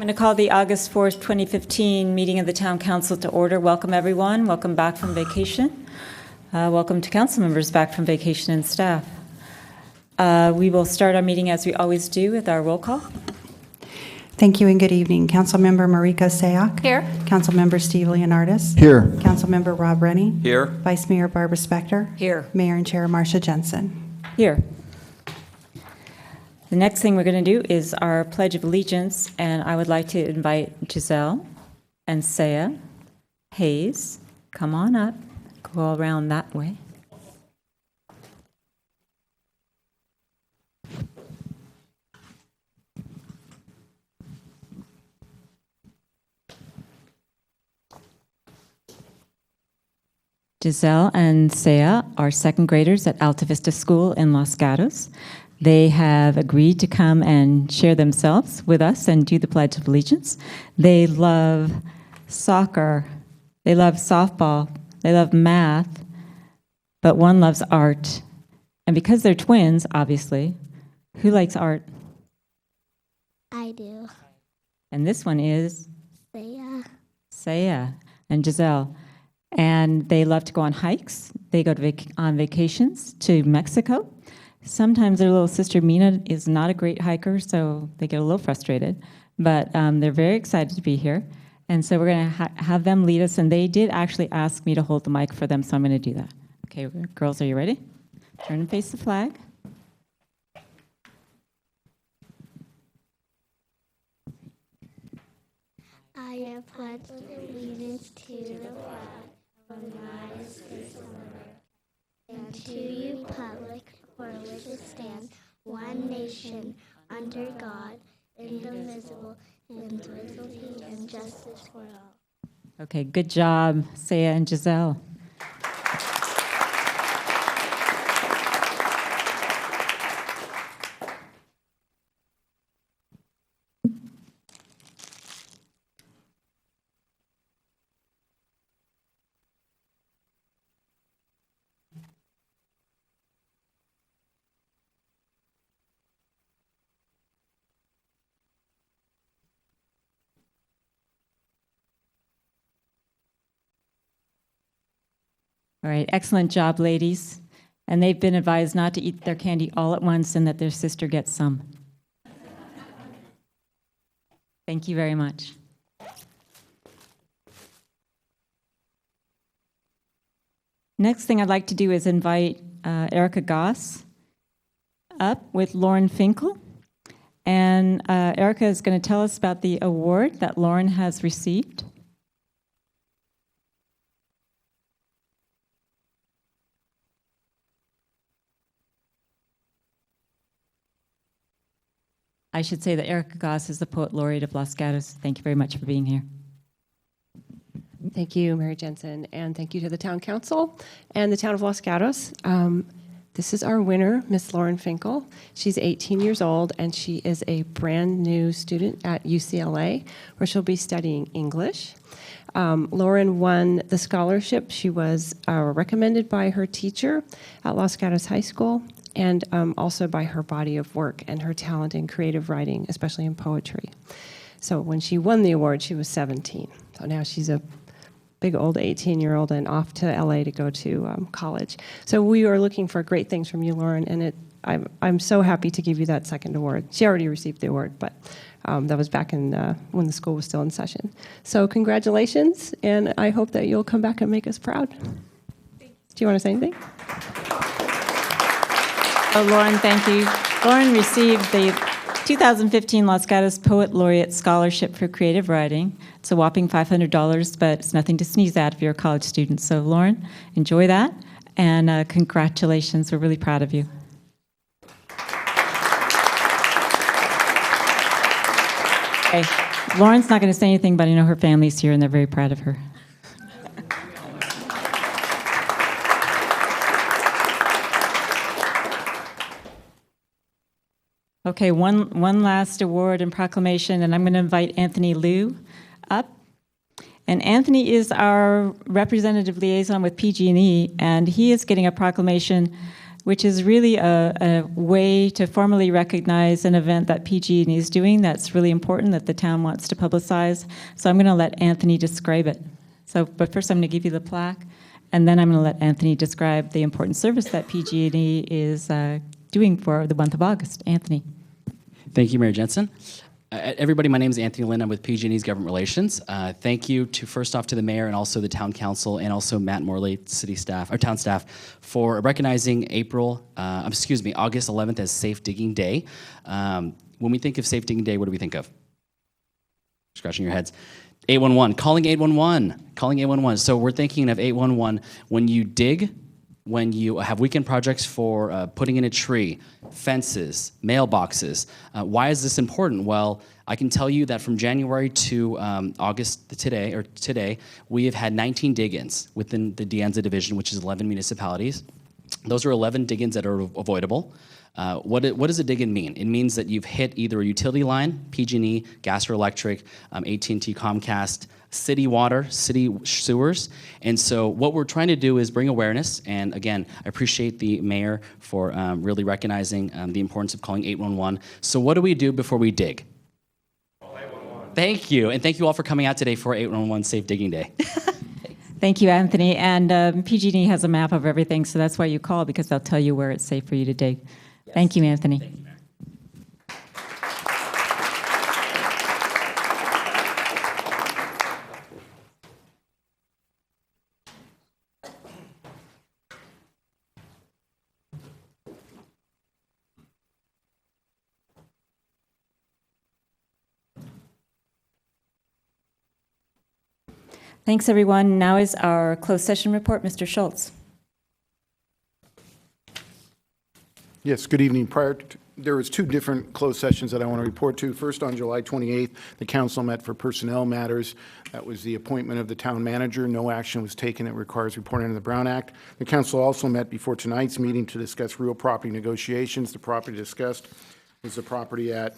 I'm going to call the August 4th, 2015 meeting of the Town Council to order. Welcome, everyone. Welcome back from vacation. Welcome to council members back from vacation and staff. We will start our meeting as we always do with our roll call. Thank you and good evening. Councilmember Marika Sayak. Here. Councilmember Steve Leonardis. Here. Councilmember Rob Rennie. Here. Vice Mayor Barbara Spector. Here. Mayor and Chair Marcia Jensen. Here. The next thing we're going to do is our Pledge of Allegiance, and I would like to invite Giselle and Saya Hayes. Come on up. Go around that way. Giselle and Saya are second graders at Alta Vista School in Los Gatos. They have agreed to come and share themselves with us and do the Pledge of Allegiance. They love soccer, they love softball, they love math, but one loves art. And because they're twins, obviously, who likes art? I do. And this one is? Saya. And Giselle. And they love to go on hikes. They go to on vacations to Mexico. Sometimes their little sister Mina is not a great hiker, so they get a little frustrated. But they're very excited to be here. And so we're going to have them lead us. And they did actually ask me to hold the mic for them, so I'm going to do that. Okay, girls, are you ready? Turn and face the flag. I pledge allegiance to the flag of the United States of America and to the republic for which it stands, one nation, under God, indivisible, with liberty and justice for all. Okay, good job, Saya and Giselle. All right, excellent job, ladies. And they've been advised not to eat their candy all at once and that their sister gets some. Thank you very much. Next thing I'd like to do is invite Erica Goss up with Lauren Finkel. And Erica is going to tell us about the award that Lauren has received. I should say that Erica Goss is the Poet Laureate of Los Gatos. Thank you very much for being here. Thank you, Mary Jensen, and thank you to the Town Council and the Town of Los Gatos. This is our winner, Miss Lauren Finkel. She's 18 years old, and she is a brand new student at UCLA, where she'll be studying English. Lauren won the scholarship. She was recommended by her teacher at Los Gatos High School, and also by her body of work and her talent in creative writing, especially in poetry. So when she won the award, she was 17. So now she's a big old 18-year-old and off to LA to go to college. So we are looking for great things from you, Lauren, and I'm so happy to give you that second award. She already received the award, but that was back in when the school was still in session. So congratulations, and I hope that you'll come back and make us proud. Do you want to say anything? Oh, Lauren, thank you. Lauren received the 2015 Los Gatos Poet Laureate Scholarship for Creative Writing. It's a whopping $500, but it's nothing to sneeze at if you're a college student. So, Lauren, enjoy that, and congratulations. We're really proud of you. Okay. Lauren's not going to say anything, but I know her family's here, and they're very proud of her. Okay, one last award and proclamation, and I'm going to invite Anthony Liu up. And Anthony is our representative liaison with PG&E, and he is getting a proclamation which is really a way to formally recognize an event that PG&E is doing that's really important that the town wants to publicize. So I'm going to let Anthony describe it. But first I'm going to give you the plaque, and then I'm going to let Anthony describe the important service that PG&E is doing for the month of August. Anthony. Thank you, Mayor Jensen. Everybody, my name is Anthony Lynn. I'm with PG&E's Government Relations. Thank you first off to the mayor and also the town council and also Matt Morley, city staff or town staff, for recognizing August 11th as Safe Digging Day. When we think of Safe Digging Day, what do we think of? Scratching your heads. 811, calling 811. So we're thinking of 811 when you dig, when you have weekend projects for putting in a tree, fences, mailboxes. Why is this important? Well, I can tell you that from January to August today, we have had 19 dig-ins within the De Anza division, which is 11 municipalities. Those are 11 dig-ins that are avoidable. What does a dig-in mean? It means that you've hit either a utility line, PG&E, gas or electric, AT&T, Comcast, city water, city sewers. And so what we're trying to do is bring awareness. And again, I appreciate the mayor for really recognizing the importance of calling 811. So what do we do before we dig? Call 811. Thank you. And thank you all for coming out today for 811 Safe Digging Day. Thank you, Anthony. And PG&E has a map of everything, so that's why you call, because they'll tell you where it's safe for you to dig. Yes. Thank you, Anthony. Thank you, Mayor. Thanks, everyone. Now is our closed session report. Mr. Schultz. Yes, good evening. There was two different closed sessions that I want to report to. First, on July 28th, the council met for personnel matters. That was the appointment of the town manager. No action was taken that requires reporting under the Brown Act. The council also met before tonight's meeting to discuss real property negotiations. The property discussed is the property at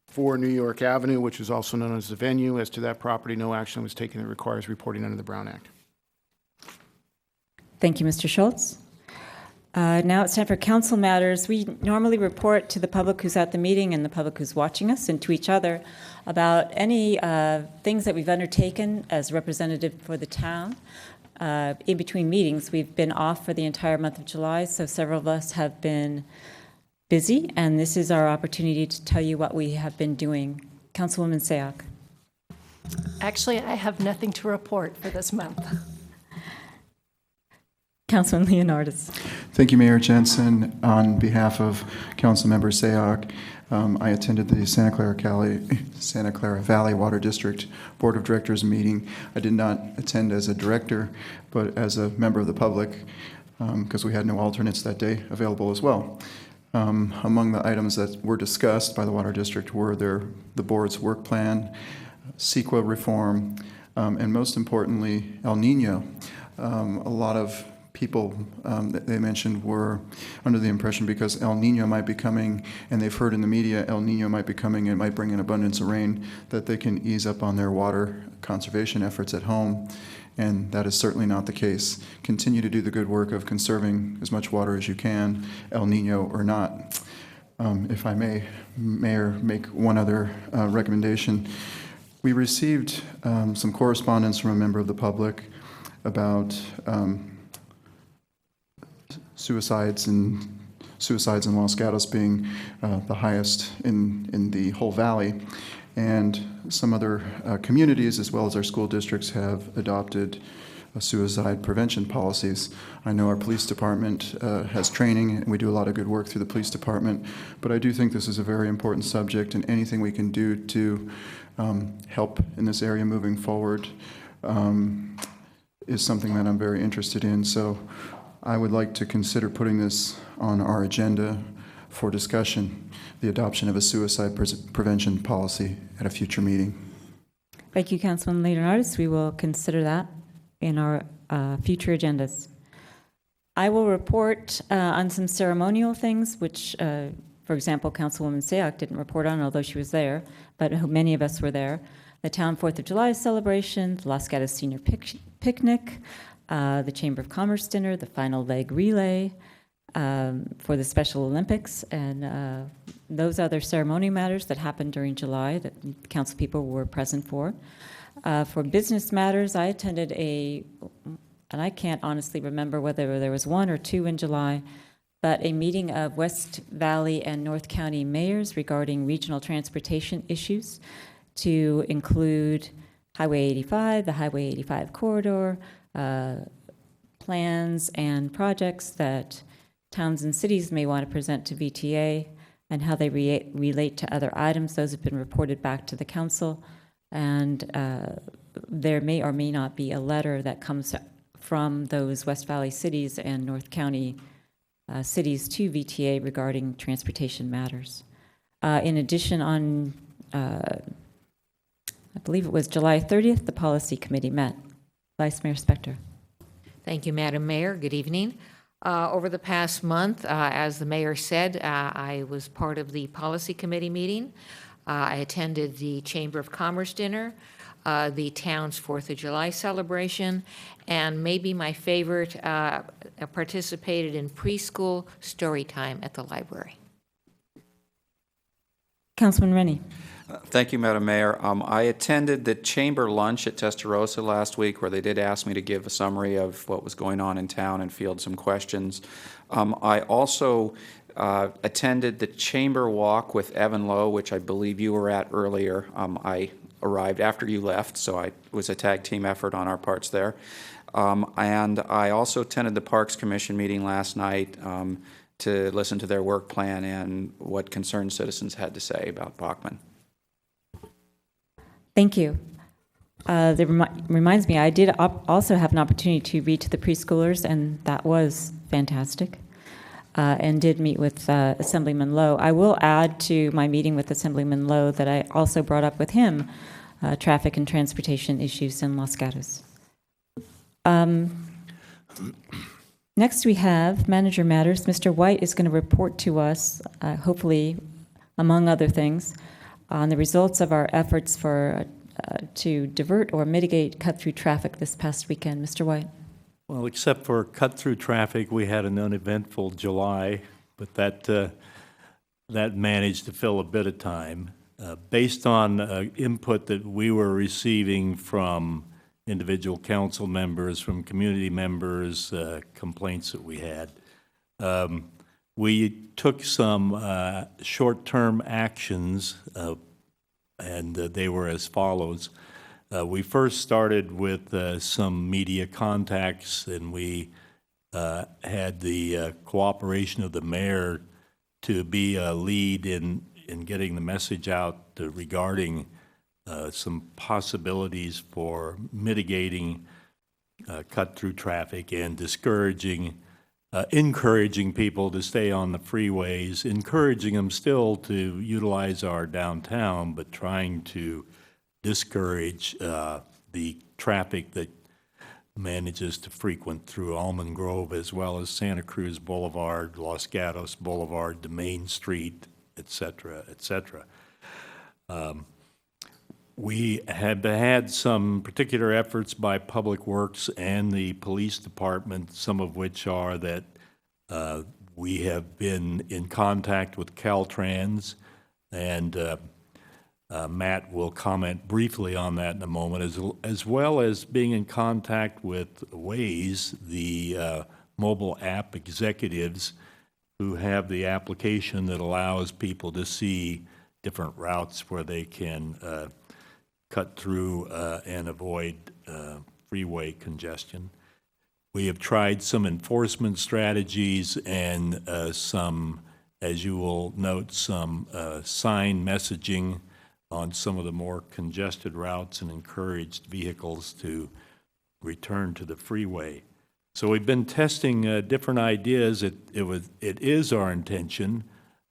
4 New York Avenue, which is also known as the venue. As to that property, no action was taken that requires reporting under the Brown Act. Thank you, Mr. Schultz. Now it's time for council matters. We normally report to the public who's at the meeting and the public who's watching us and to each other about any things that we've undertaken as representative for the town. In between meetings, we've been off for the entire month of July, so several of us have been busy, and this is our opportunity to tell you what we have been doing. Councilwoman Sayoc. Actually, I have nothing to report for this month. Councilman Leonardis. Thank you, Mayor Jensen. On behalf of Councilmember Sayoc, I attended the Santa Clara Valley Water District Board of Directors meeting. I did not attend as a director, but as a member of the public, because we had no alternates that day available as well. Among the items that were discussed by the Water District were the board's work plan, CEQA reform, and most importantly, El Nino. A lot of people that they mentioned were under the impression because El Nino might be coming, and they've heard in the media El Nino might be coming and might bring an abundance of rain, that they can ease up on their water conservation efforts at home. And that is certainly not the case. Continue to do the good work of conserving as much water as you can, El Nino or not. If I may, Mayor, make one other recommendation. We received some correspondence from a member of the public about suicides in Los Gatos being the highest in the whole valley. And some other communities, as well as our school districts, have adopted suicide prevention policies. I know our police department has training, and we do a lot of good work through the police department, but I do think this is a very important subject, and anything we can do to help in this area moving forward is something that I'm very interested in. So I would like to consider putting this on our agenda for discussion, the adoption of a suicide prevention policy at a future meeting. Thank you, Councilman Leonardis. We will consider that in our future agendas. I will report on some ceremonial things, which, for example, Councilwoman Sayoc didn't report on, although she was there, but many of us were there. The town 4th of July celebration, the Los Gatos Senior Picnic, the Chamber of Commerce dinner, the final leg relay for the Special Olympics, and those other ceremonial matters that happened during July that council people were present for. For business matters, I attended and I can't honestly remember whether there was one or two in July, but a meeting of West Valley and North County mayors regarding regional transportation issues, to include Highway 85, the Highway 85 corridor, plans and projects that towns and cities may want to present to VTA, and how they relate to other items. Those have been reported back to the council, and there may or may not be a letter that comes from those West Valley cities and North County cities to VTA regarding transportation matters. In addition, on I believe it was July 30th, the Policy Committee met. Vice Mayor Spector. Thank you, Madam Mayor. Good evening. Over the past month, as the mayor said, I was part of the Policy Committee meeting. I attended the Chamber of Commerce dinner, the town's 4th of July celebration, and maybe my favorite, participated in preschool story time at the library. Councilman Rennie. Thank you, Madam Mayor. I attended the chamber lunch at Testarossa last week, where they did ask me to give a summary of what was going on in town and field some questions. I also attended the chamber walk with Evan Lowe, which I believe you were at earlier. I arrived after you left, so it was a tag team effort on our parts there. And I also attended the Parks Commission meeting last night to listen to their work plan and what concerned citizens had to say about Bachman. Thank you. That reminds me, I did also have an opportunity to read to the preschoolers, and that was fantastic, and did meet with Assemblyman Lowe. I will add to my meeting with Assemblyman Lowe that I also brought up with him traffic and transportation issues in Los Gatos. Next we have Manager Matters. Mr. White is going to report to us, hopefully, among other things, on the results of our efforts to divert or mitigate cut-through traffic this past weekend. Mr. White. Well, except for cut-through traffic, we had an uneventful July, but that managed to fill a bit of time. Based on input that we were receiving from individual council members, from community members, complaints that we had, we took some short-term actions, and they were as follows. We first started with some media contacts, and we had the cooperation of the mayor to be a lead in getting the message out regarding some possibilities for mitigating cut-through traffic and encouraging people to stay on the freeways, encouraging them still to utilize our downtown, but trying to discourage the traffic that manages to frequent through Almond Grove, as well as Santa Cruz Boulevard, Los Gatos Boulevard, to Main Street, et cetera, et cetera. We have had some particular efforts by Public Works and the police department, some of which are that we have been in contact with Caltrans, and Matt will comment briefly on that in a moment, as well as being in contact with Waze, the mobile app executives who have the application that allows people to see different routes where they can cut through and avoid freeway congestion. We have tried some enforcement strategies and some, as you will note, some sign messaging on some of the more congested routes and encouraged vehicles to return to the freeway. So we've been testing different ideas. It is our intention,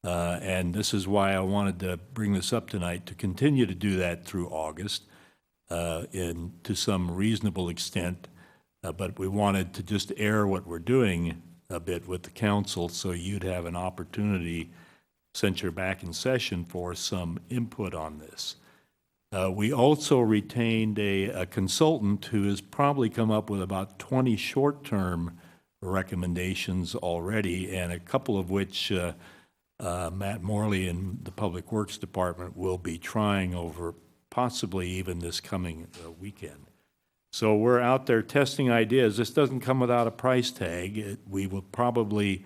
and this is why I wanted to bring this up tonight, to continue to do that through August to some reasonable extent, but we wanted to just air what we're doing a bit with the council so you'd have an opportunity, since you're back in session, for some input on this. We also retained a consultant who has probably come up with about 20 short-term recommendations already, and a couple of which Matt Morley in the Public Works Department will be trying over possibly even this coming weekend. So we're out there testing ideas. This doesn't come without a price tag. We will probably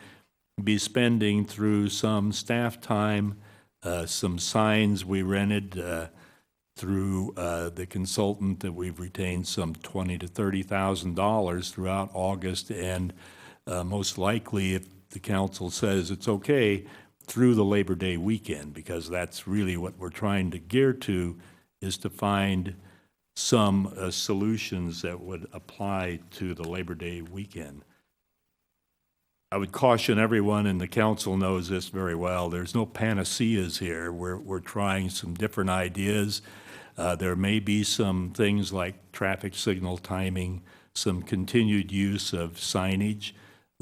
be spending through some staff time, some signs we rented through the consultant that we've retained, some $20,000 to $30,000 throughout August, and most likely, if the council says it's okay, through the Labor Day weekend, because that's really what we're trying to gear to, is to find some solutions that would apply to the Labor Day weekend. I would caution everyone, and the council knows this very well, there's no panaceas here. We're trying some different ideas. There may be some things like traffic signal timing, some continued use of signage,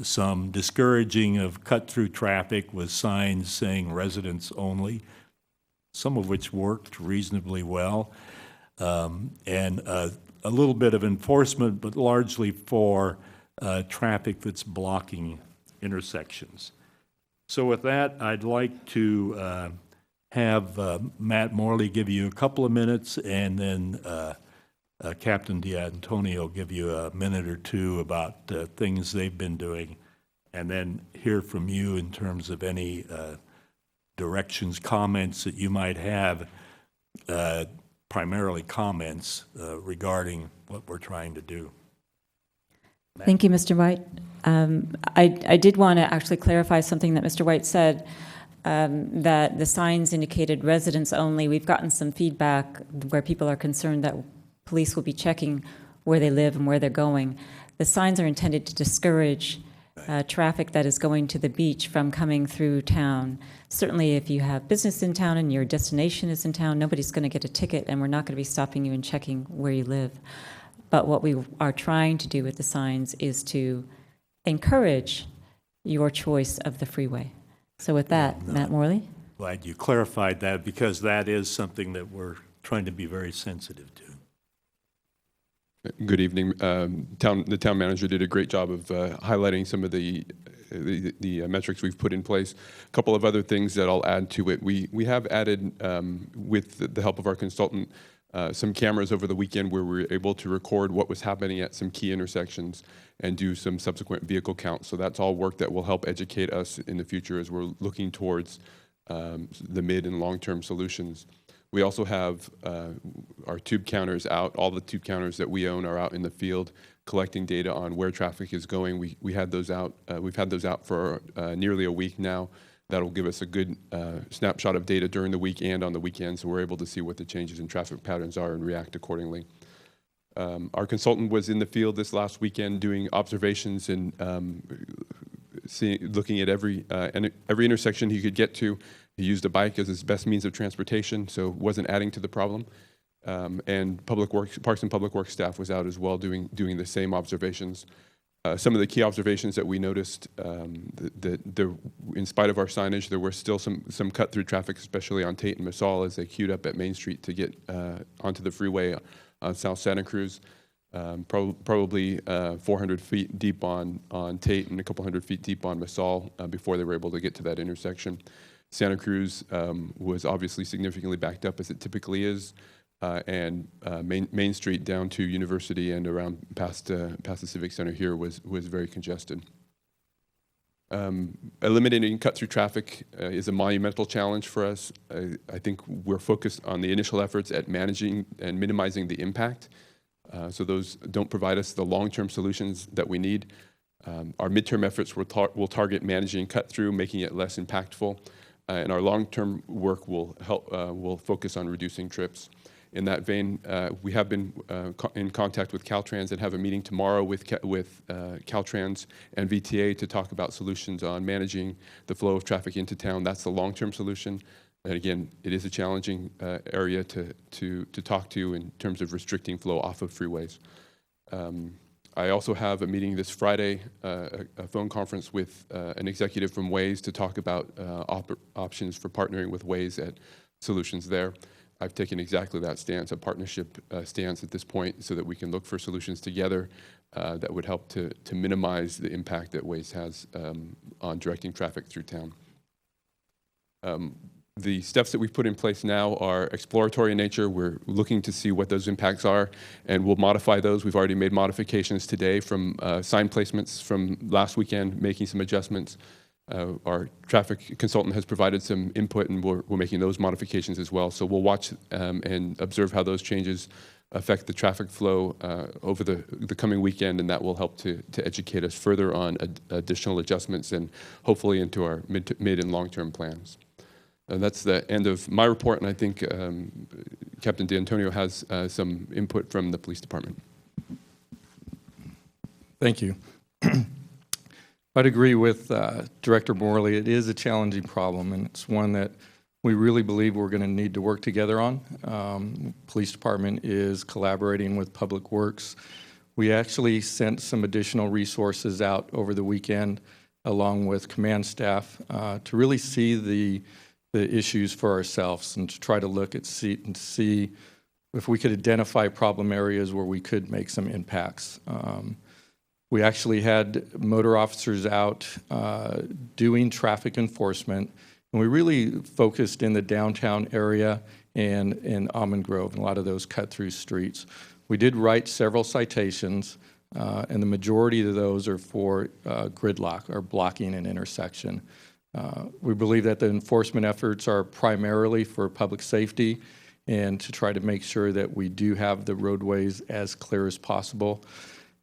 some discouraging of cut-through traffic with signs saying residents only, some of which worked reasonably well, and a little bit of enforcement, but largely for traffic that's blocking intersections. So with that, I'd like to have Matt Morley give you a couple of minutes, and then Captain D'Antonio give you a minute or two about things they've been doing, and then hear from you in terms of any directions, comments that you might have, primarily comments regarding what we're trying to do. Thank you, Mr. White. I did want to actually clarify something that Mr. White said, that the signs indicated residents only. We've gotten some feedback where people are concerned that police will be checking where they live and where they're going. The signs are intended to discourage traffic that is going to the beach from coming through town. Certainly, if you have business in town and your destination is in town, nobody's going to get a ticket, and we're not going to be stopping you and checking where you live. But what we are trying to do with the signs is to encourage your choice of the freeway. So with that, Matt Morley. Glad you clarified that, because that is something that we're trying to be very sensitive to. Good evening. The town manager did a great job of highlighting some of the metrics we've put in place. A couple of other things that I'll add to it. We have added, with the help of our consultant, some cameras over the weekend where we were able to record what was happening at some key intersections and do some subsequent vehicle counts. So that's all work that will help educate us in the future as we're looking towards the mid and long-term solutions. We also have our tube counters out. All the tube counters that we own are out in the field collecting data on where traffic is going. We had those out. We've had those out for nearly a week now. That'll give us a good snapshot of data during the week and on the weekend, so we're able to see what the changes in traffic patterns are and react accordingly. Our consultant was in the field this last weekend doing observations and looking at every intersection he could get to. He used a bike as his best means of transportation, so wasn't adding to the problem. And Parks and Public Works staff was out as well doing the same observations. Some of the key observations that we noticed, that in spite of our signage, there were still some cut-through traffic, especially on Tate and Massal as they queued up at Main Street to get onto the freeway on South Santa Cruz. Probably 400 feet deep on Tate and a couple hundred feet deep on Massal before they were able to get to that intersection. Santa Cruz was obviously significantly backed up, as it typically is, and Main Street down to University and around past the Civic Center here was very congested. Eliminating cut-through traffic is a monumental challenge for us. I think we're focused on the initial efforts at managing and minimizing the impact, so those don't provide us the long-term solutions that we need. Our midterm efforts will target managing cut-through, making it less impactful. And our long-term work will focus on reducing trips. In that vein, we have been in contact with Caltrans and have a meeting tomorrow with Caltrans and VTA to talk about solutions on managing the flow of traffic into town. That's the long-term solution. And again, it is a challenging area to talk to in terms of restricting flow off of freeways. I also have a meeting this Friday, a phone conference with an executive from Waze to talk about options for partnering with Waze at solutions there. I've taken exactly that stance, a partnership stance at this point, so that we can look for solutions together that would help to minimize the impact that waste has on directing traffic through town. The steps that we've put in place now are exploratory in nature. We're looking to see what those impacts are, and we'll modify those. We've already made modifications today from sign placements from last weekend, making some adjustments. Our traffic consultant has provided some input, and we're making those modifications as well. So we'll watch and observe how those changes affect the traffic flow over the coming weekend, and that will help to educate us further on additional adjustments and hopefully into our mid and long-term plans. And that's the end of my report, and I think Captain D'Antonio has some input from the police department. Thank you. I'd agree with Director Morley. It is a challenging problem, and it's one that we really believe we're going to need to work together on. Police department is collaborating with Public Works. We actually sent some additional resources out over the weekend, along with command staff, to really see the issues for ourselves and to try to look at see if we could identify problem areas where we could make some impacts. We actually had motor officers out doing traffic enforcement, and we really focused in the downtown area and in Almond Grove, and a lot of those cut-through streets. We did write several citations, and the majority of those are for gridlock or blocking an intersection. We believe that the enforcement efforts are primarily for public safety and to try to make sure that we do have the roadways as clear as possible.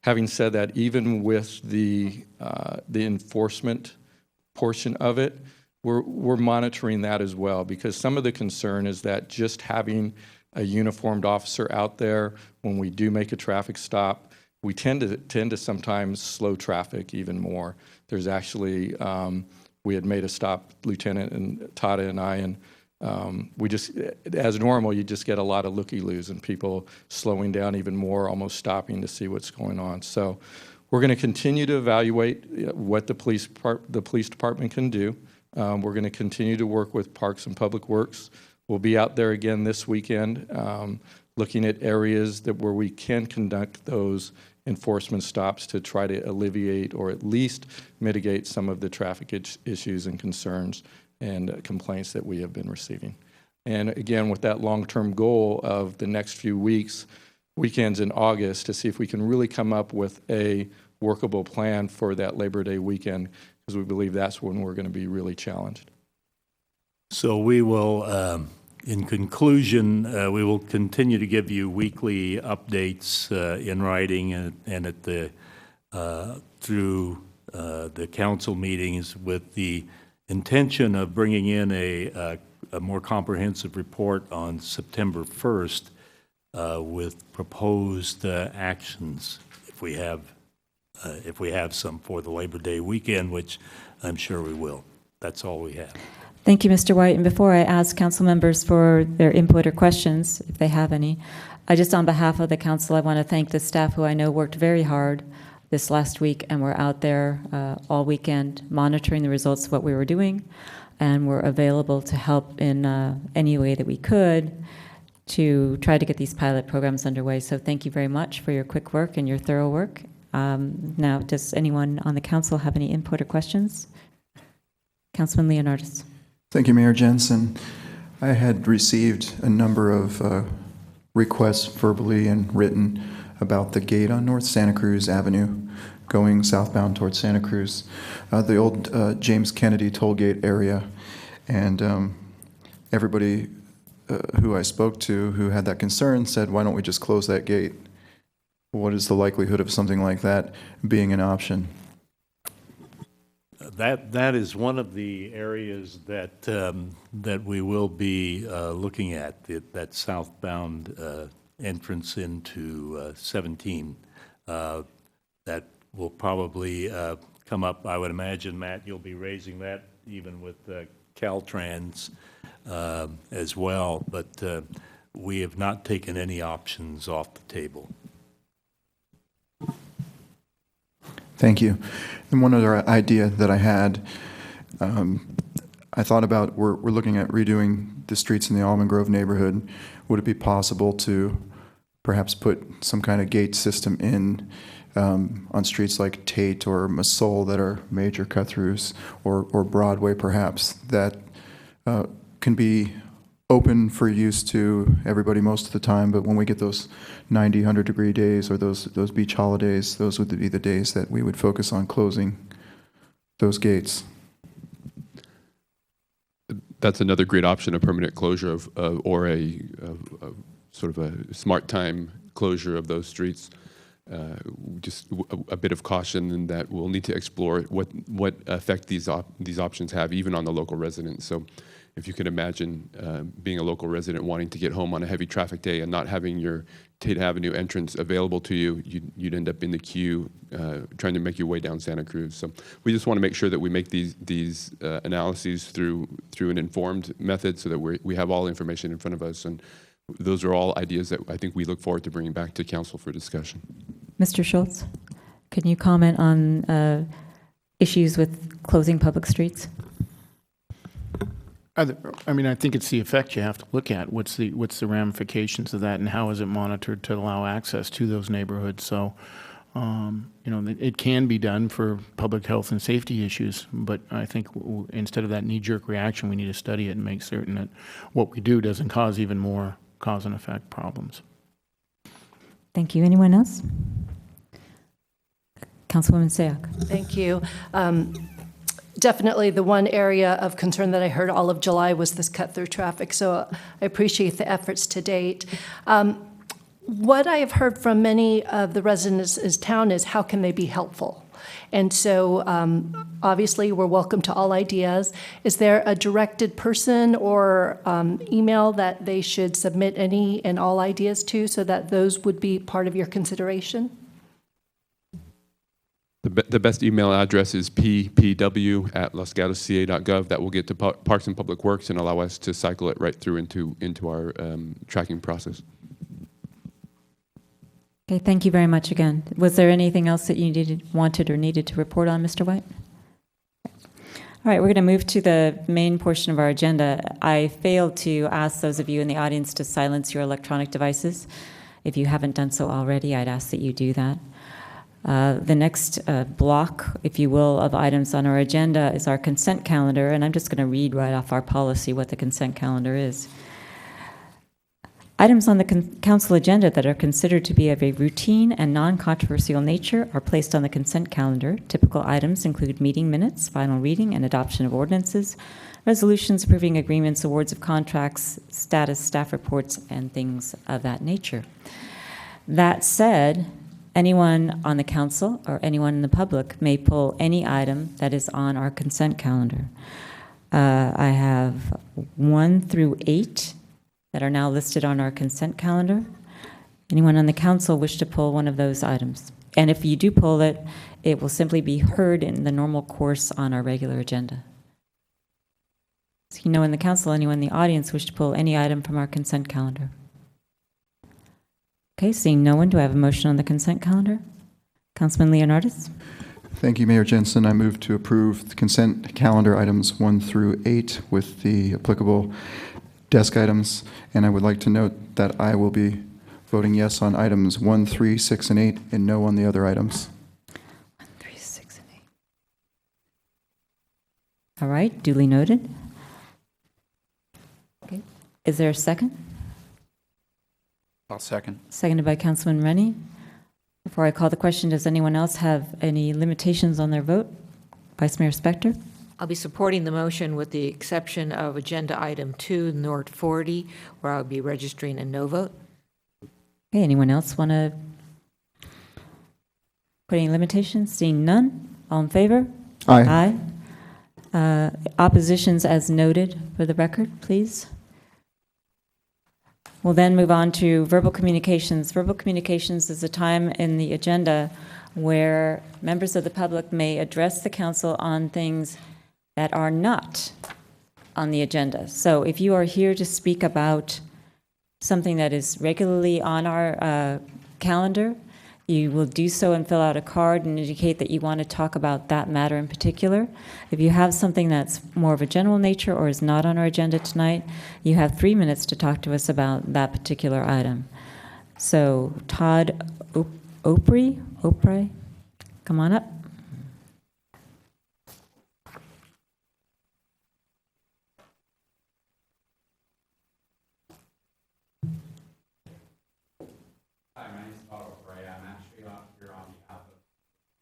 Having said that, even with the enforcement portion of it, we're monitoring that as well, because some of the concern is that just having a uniformed officer out there when we do make a traffic stop, we tend to sometimes slow traffic even more. There's actually we had made a stop, Lieutenant and Tata and I, and we just, as normal, you just get a lot of looky-loos and people slowing down even more, almost stopping to see what's going on. So we're going to continue to evaluate what the police department can do. We're going to continue to work with Parks and Public Works. We'll be out there again this weekend, looking at areas where we can conduct those enforcement stops to try to alleviate or at least mitigate some of the traffic issues and concerns and complaints that we have been receiving. And again, with that long-term goal of the next few weekends in August, to see if we can really come up with a workable plan for that Labor Day weekend, because we believe that's when we're going to be really challenged. So we will, in conclusion, we will continue to give you weekly updates in writing and at the through the council meetings, with the intention of bringing in a more comprehensive report on September 1st with proposed actions if we have some for the Labor Day weekend, which I'm sure we will. That's all we have. Thank you, Mr. White. And before I ask council members for their input or questions, if they have any, just on behalf of the council, I want to thank the staff who I know worked very hard this last week and were out there all weekend monitoring the results of what we were doing, and were available to help in any way that we could to try to get these pilot programs underway. So thank you very much for your quick work and your thorough work. Now, does anyone on the council have any input or questions? Councilman Leonardis. Thank you, Mayor Jensen. I had received a number of requests verbally and written about the gate on North Santa Cruz Avenue going southbound towards Santa Cruz, the old James Kennedy toll gate area. And everybody who I spoke to who had that concern said, why don't we just close that gate? What is the likelihood of something like that being an option? That is one of the areas that that we will be looking at, that southbound entrance into 17. That will probably come up. I would imagine, Matt, you'll be raising that even with Caltrans as well. But we have not taken any options off the table. Thank you. And one other idea that I had, I thought about, we're looking at redoing the streets in the Almond Grove neighborhood. Would it be possible to perhaps put some kind of gate system in on streets like Tate or Masole that are major cut-throughs, or Broadway perhaps, that can be open for use to everybody most of the time, but when we get those 90, 100-degree days or those beach holidays, those would be the days that we would focus on closing those gates. That's another great option, a permanent closure of, or a sort of a smart time closure of those streets. Just a bit of caution in that we'll need to explore what effect these options have even on the local residents. So if you can imagine being a local resident wanting to get home on a heavy traffic day and not having your Tate Avenue entrance available to you, you'd end up in the queue trying to make your way down Santa Cruz. So we just want to make sure that we make these analyses through an informed method so that we have all information in front of us. And those are all ideas that I think we look forward to bringing back to council for discussion. Mr. Schultz, can you comment on issues with closing public streets? I mean, I think it's the effect you have to look at. What's the ramifications of that, and how is it monitored to allow access to those neighborhoods? So, it can be done for public health and safety issues, but I think instead of that knee-jerk reaction, we need to study it and make certain that what we do doesn't cause even more cause and effect problems. Thank you. Anyone else? Councilwoman Sayak. Thank you. Definitely the one area of concern that I heard all of July was this cut-through traffic, so I appreciate the efforts to date. What I have heard from many of the residents in town is how can they be helpful? And so obviously we're welcome to all ideas. Is there a directed person or email that they should submit any and all ideas to so that those would be part of your consideration? The best email address is ppw@losgatosca.gov. That will get to Parks and Public Works and allow us to cycle it right through into our tracking process. Okay, thank you very much again. Was there anything else that you wanted or needed to report on, Mr. White? All right, we're going to move to the main portion of our agenda. I failed to ask those of you in the audience to silence your electronic devices. If you haven't done so already, I'd ask that you do that. The next block, if you will, of items on our agenda is our consent calendar, and I'm just going to read right off our policy what the consent calendar is. Items on the council agenda that are considered to be of a routine and non-controversial nature are placed on the consent calendar. Typical items include meeting minutes, final reading and adoption of ordinances, resolutions approving agreements, awards of contracts, status, staff reports, and things of that nature. That said, anyone on the council or anyone in the public may pull any item that is on our consent calendar. I have 1 through 8 that are now listed on our consent calendar. Anyone on the council wish to pull one of those items? And if you do pull it, it will simply be heard in the normal course on our regular agenda. So you know, in the council, anyone in the audience wish to pull any item from our consent calendar? Okay, seeing no one, do I have a motion on the consent calendar? Councilman Leonardis? Thank you, Mayor Jensen. I move to approve the consent calendar items 1 through 8 with the applicable desk items. And I would like to note that I will be voting yes on items 1, 3, 6, and 8, and no on the other items. 1, 3, 6, and 8. All right, duly noted. Okay, is there a second? I'll second. Seconded by Councilman Rennie. Before I call the question, does anyone else have any limitations on their vote? Vice Mayor Spector? I'll be supporting the motion with the exception of agenda item 2, North 40, where I'll be registering a no vote. Okay, anyone else want to put any limitations? Seeing none, all in favor? Aye. Aye. Oppositions as noted for the record, please. We'll then move on to verbal communications. Verbal communications is a time in the agenda where members of the public may address the council on things that are not on the agenda. So if you are here to speak about something that is regularly on our calendar, You will do so and fill out a card and indicate that you want to talk about that matter in particular. If you have something that's more of a general nature or is not on our agenda tonight, you have 3 minutes to talk to us about that particular item. So Todd Opry, come on up. Hi, my name is Todd Opry. I'm actually here on behalf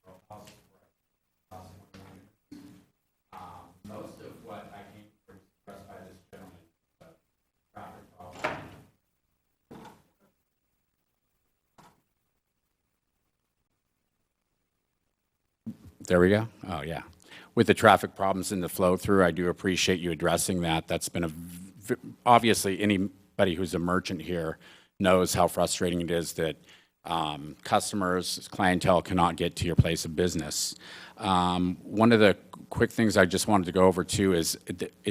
of House. Most of what I came to express by this gentleman, traffic problem. There we go. Oh, yeah. With the traffic problems in the flow through, I do appreciate you addressing that. That's been obviously anybody who's a merchant here knows how frustrating it is that customers, clientele cannot get to your place of business. One of the quick things I just wanted to go over too is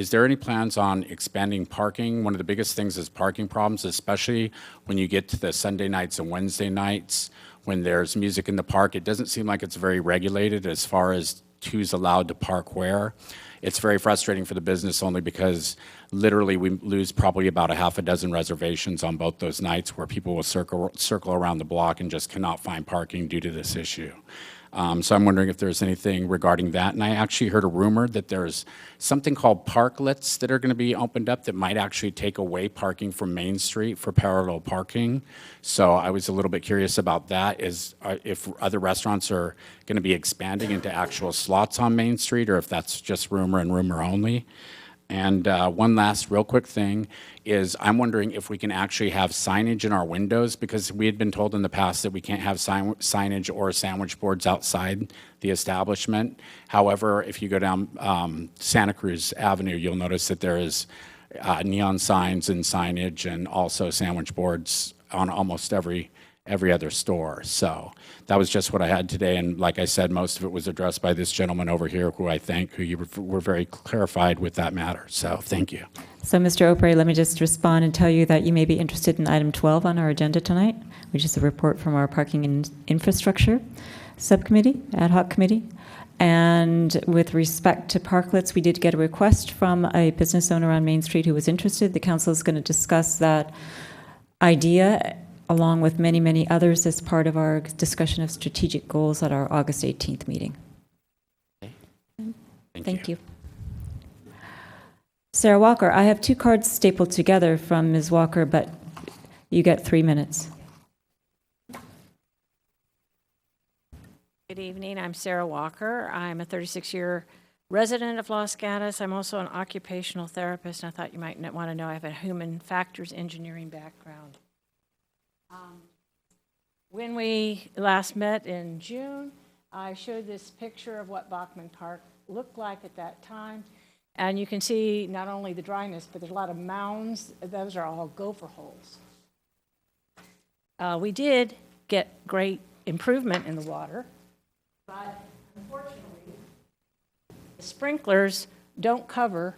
there any plans on expanding parking? One of the biggest things is parking problems, especially when you get to the Sunday nights and Wednesday nights when there's music in the park. It doesn't seem like it's very regulated as far as who's allowed to park where. It's very frustrating for the business only because literally we lose probably about a half a dozen reservations on both those nights where people will circle around the block and just cannot find parking due to this issue. So I'm wondering if there's anything regarding that. And I actually heard a rumor that there's something called parklets that are going to be opened up that might actually take away parking from Main Street for parallel parking. So I was a little bit curious about that, if other restaurants are going to be expanding into actual slots on Main Street, or if that's just rumor and rumor only. And one last real quick thing is I'm wondering if we can actually have signage in our windows, because we had been told in the past that we can't have signage or sandwich boards outside the establishment. However, if you go down Santa Cruz Avenue, you'll notice that there is neon signs and signage and also sandwich boards on almost every other store. So that was just what I had today. And like I said, most of it was addressed by this gentleman over here, who you were very clarified with that matter. So thank you. So Mr. Opry, let me just respond and tell you that you may be interested in item 12 on our agenda tonight, which is a report from our Parking and Infrastructure Subcommittee, Ad Hoc Committee. And with respect to parklets, we did get a request from a business owner on Main Street who was interested. The council is going to discuss that idea along with many, many others as part of our discussion of strategic goals at our August 18th meeting. Thank you. Sarah Walker, I have 2 cards stapled together from Ms. Walker, but you get 3 minutes. Good evening. I'm Sarah Walker. I'm a 36-year resident of Los Gatos. I'm also an occupational therapist, and I thought you might want to know I have a human factors engineering background. When we last met in June, I showed this picture of what Bachman Park looked like at that time. And you can see not only the dryness, but there's a lot of mounds. Those are all gopher holes. We did get great improvement in the water, but unfortunately, the sprinklers don't cover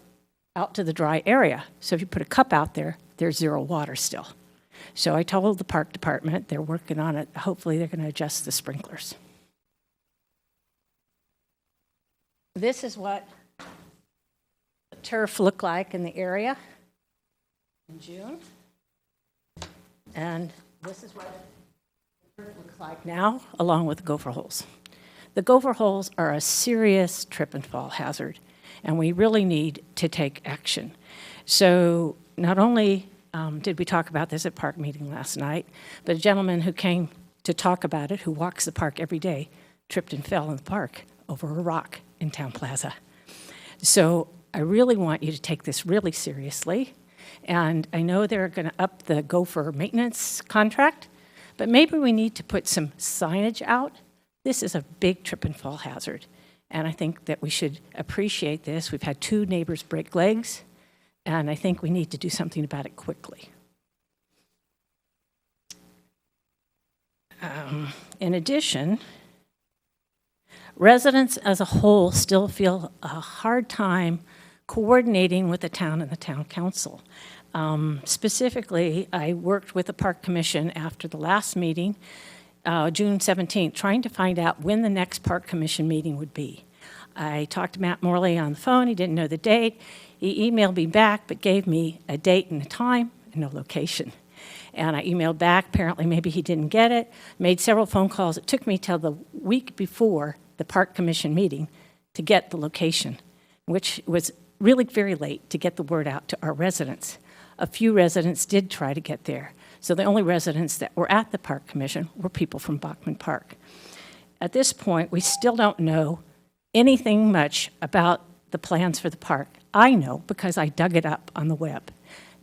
out to the dry area. So if you put a cup out there, there's 0 water still. So I told the park department, they're working on it. Hopefully they're going to adjust the sprinklers. This is what the turf looked like in the area in June. And this is what the turf looks like now, along with the gopher holes. The gopher holes are a serious trip and fall hazard, and we really need to take action. So not only did we talk about this at park meeting last night, but a gentleman who came to talk about it, who walks the park every day, tripped and fell in the park over a rock in Town Plaza. So I really want you to take this really seriously. And I know they're going to up the gopher maintenance contract, but maybe we need to put some signage out. This is a big trip and fall hazard. And I think that we should appreciate this. We've had 2 neighbors break legs, and I think we need to do something about it quickly. In addition, residents as a whole still feel a hard time coordinating with the town and the town council. Specifically, I worked with the Park Commission after the last meeting June 17th, trying to find out when the next Park Commission meeting would be. I talked to Matt Morley on the phone. He didn't know the date. He emailed me back, but gave me a date and a time and no location. And I emailed back. Apparently, maybe he didn't get it. Made several phone calls. It took me till the week before the Park Commission meeting to get the location, which was really very late to get the word out to our residents. A few residents did try to get there. So the only residents that were at the Park Commission were people from Bachman Park. At this point, we still don't know anything much about the plans for the park. I know because I dug it up on the web.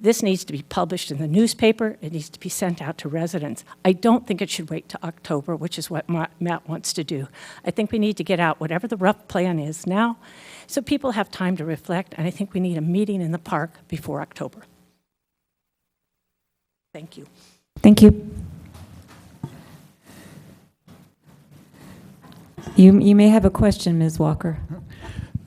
This needs to be published in the newspaper. It needs to be sent out to residents. I don't think it should wait to October, which is what Matt wants to do. I think we need to get out whatever the rough plan is now so people have time to reflect, and I think we need a meeting in the park before October. Thank you. Thank you. You may have a question, Ms. Walker.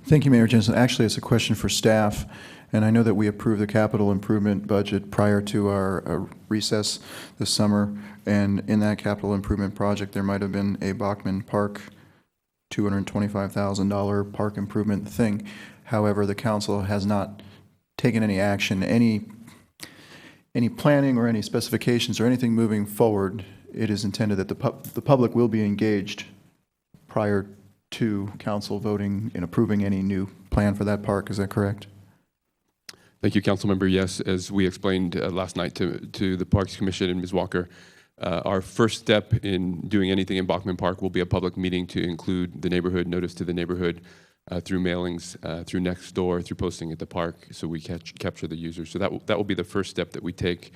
Thank you, Mayor Jensen. Actually, it's a question for staff, and I know that we approved the capital improvement budget prior to our recess this summer, and in that capital improvement project, there might have been a Bachman Park $225,000 park improvement thing. However, the council has not taken any action, any planning or any specifications or anything moving forward. It is intended that the public will be engaged prior to council voting and approving any new plan for that park. Is that correct? Thank you, Councilmember. Yes, as we explained last night to the Parks Commission and Ms. Walker, our first step in doing anything in Bachman Park will be a public meeting to include the neighborhood, notice to the neighborhood, through mailings, through Nextdoor, through posting at the park, so we capture the users. So that will be the first step that we take.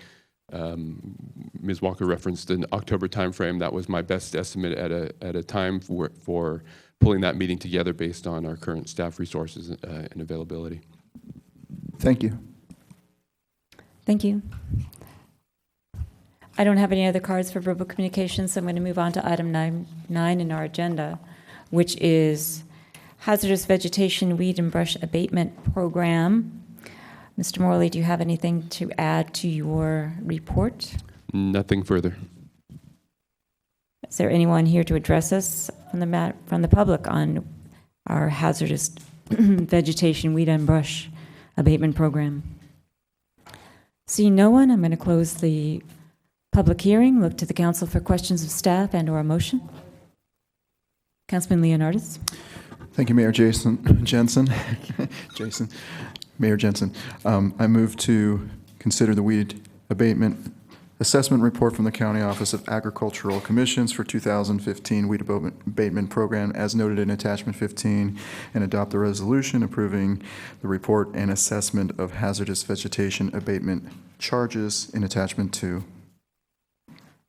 Ms. Walker referenced an October timeframe. That was my best estimate at a time for pulling that meeting together based on our current staff resources and availability. Thank you. Thank you. I don't have any other cards for verbal communications, so I'm going to move on to item 9 in our agenda, which is hazardous vegetation weed and brush abatement program. Mr. Morley, do you have anything to add to your report? Nothing further. Is there anyone here to address us from the public on our hazardous vegetation weed and brush abatement program? Seeing no one, I'm going to close the public hearing. Look to the council for questions of staff and or a motion. Councilman Leonardis. Thank you, Mayor Jensen. Mayor Jensen. I move to consider the weed abatement assessment report from the County Office of Agricultural Commissions for 2015 weed abatement program as noted in attachment 15 and adopt the resolution approving the report and assessment of hazardous vegetation abatement charges in attachment 2.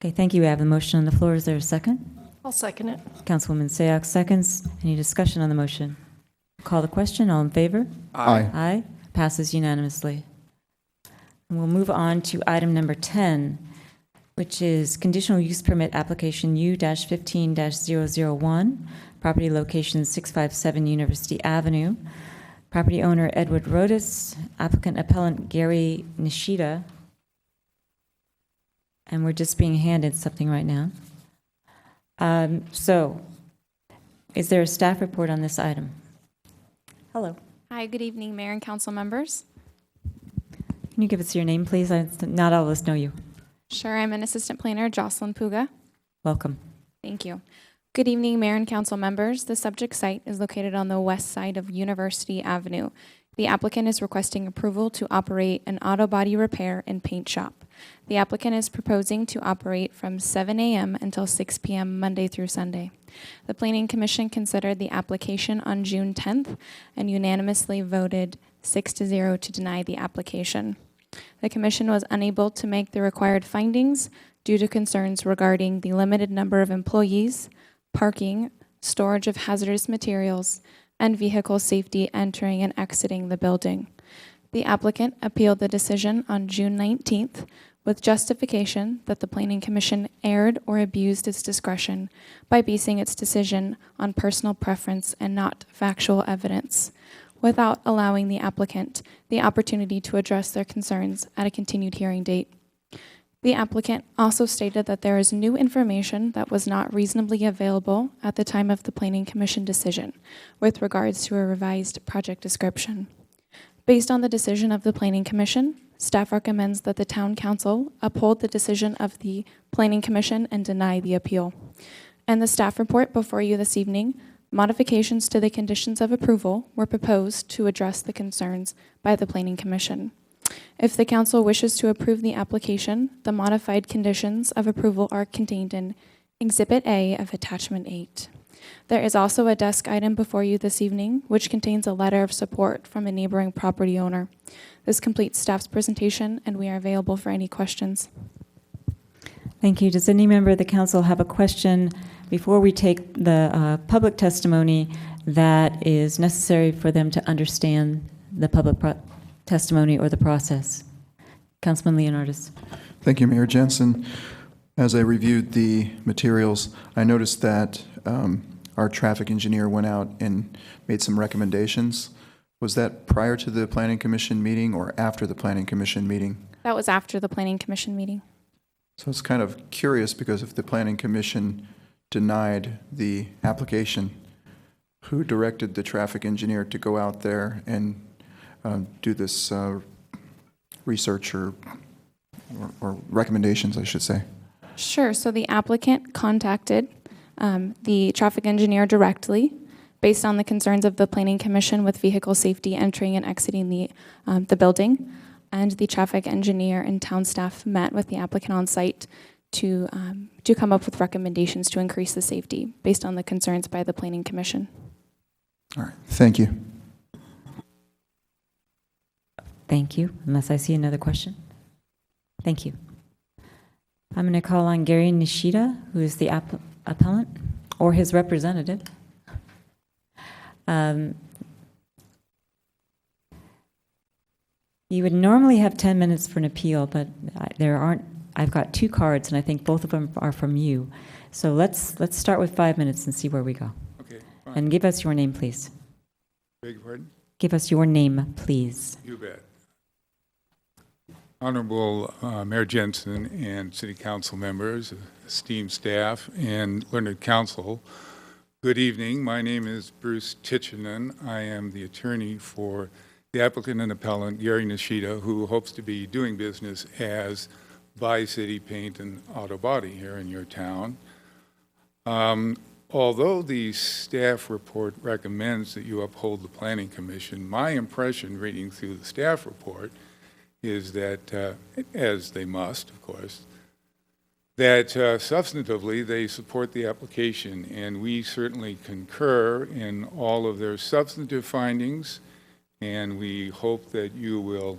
Okay, thank you. I have a motion on the floor. Is there a second? I'll second it. Councilwoman Sayoc seconds. Any discussion on the motion? Call the question. All in favor? Aye. Aye. Passes unanimously. And we'll move on to item number 10, which is conditional use permit application U-15-001, property location 657 University Avenue. Property owner Edward Rodas, applicant appellant Gary Nishida. And we're just being handed something right now. So, is there a staff report on this item? Hello. Hi, good evening, Mayor and Council members. Can you give us your name, please? Not all of us know you. Sure, I'm an assistant planner, Jocelyn Puga. Welcome. Thank you. Good evening, Mayor and Council members. The subject site is located on the west side of University Avenue. The applicant is requesting approval to operate an auto body repair and paint shop. The applicant is proposing to operate from 7 a.m. until 6 p.m. Monday through Sunday. The Planning Commission considered the application on June 10th and unanimously voted 6-0 to deny the application. The Commission was unable to make the required findings due to concerns regarding the limited number of employees, parking, storage of hazardous materials, and vehicle safety entering and exiting the building. The applicant appealed the decision on June 19th with justification that the Planning Commission erred or abused its discretion by basing its decision on personal preference and not factual evidence, without allowing the applicant the opportunity to address their concerns at a continued hearing date. The applicant also stated that there is new information that was not reasonably available at the time of the Planning Commission decision with regards to a revised project description. Based on the decision of the Planning Commission, staff recommends that the Town Council uphold the decision of the Planning Commission and deny the appeal. In the staff report before you this evening, modifications to the conditions of approval were proposed to address the concerns by the Planning Commission. If the council wishes to approve the application, the modified conditions of approval are contained in Exhibit A of Attachment 8. There is also a desk item before you this evening, which contains a letter of support from a neighboring property owner. This completes staff's presentation, and we are available for any questions. Thank you. Does any member of the council have a question before we take the public testimony that is necessary for them to understand the public testimony or the process? Councilman Leonardis. Thank you, Mayor Jensen. As I reviewed the materials, I noticed that our traffic engineer went out and made some recommendations. Was that prior to the Planning Commission meeting or after the Planning Commission meeting? That was after the Planning Commission meeting. So it's kind of curious because if the Planning Commission denied the application, who directed the traffic engineer to go out there and do this research or recommendations, I should say? Sure. So the applicant contacted the traffic engineer directly based on the concerns of the Planning Commission with vehicle safety entering and exiting the building. And the traffic engineer and town staff met with the applicant on site to come up with recommendations to increase the safety based on the concerns by the Planning Commission. All right. Thank you. Thank you. Unless I see another question. Thank you. I'm going to call on Gary Nishida, who is the appellant, or his representative. You would normally have 10 minutes for an appeal, but there aren't. I've got 2 cards, and I think both of them are from you. So let's start with 5 minutes and see where we go. Okay, fine. And give us your name, please. Beg your pardon? Give us your name, please. You bet. Honorable Mayor Jensen and City Council members, esteemed staff, and learned counsel, good evening. My name is Bruce Titchenen. I am the attorney for the applicant and appellant, Gary Nishida, who hopes to be doing business as By City Paint and Auto Body here in your town. Although the staff report recommends that you uphold the Planning Commission, my impression reading through the staff report is that, as they must, of course, that substantively they support the application, and we certainly concur in all of their substantive findings, and we hope that you will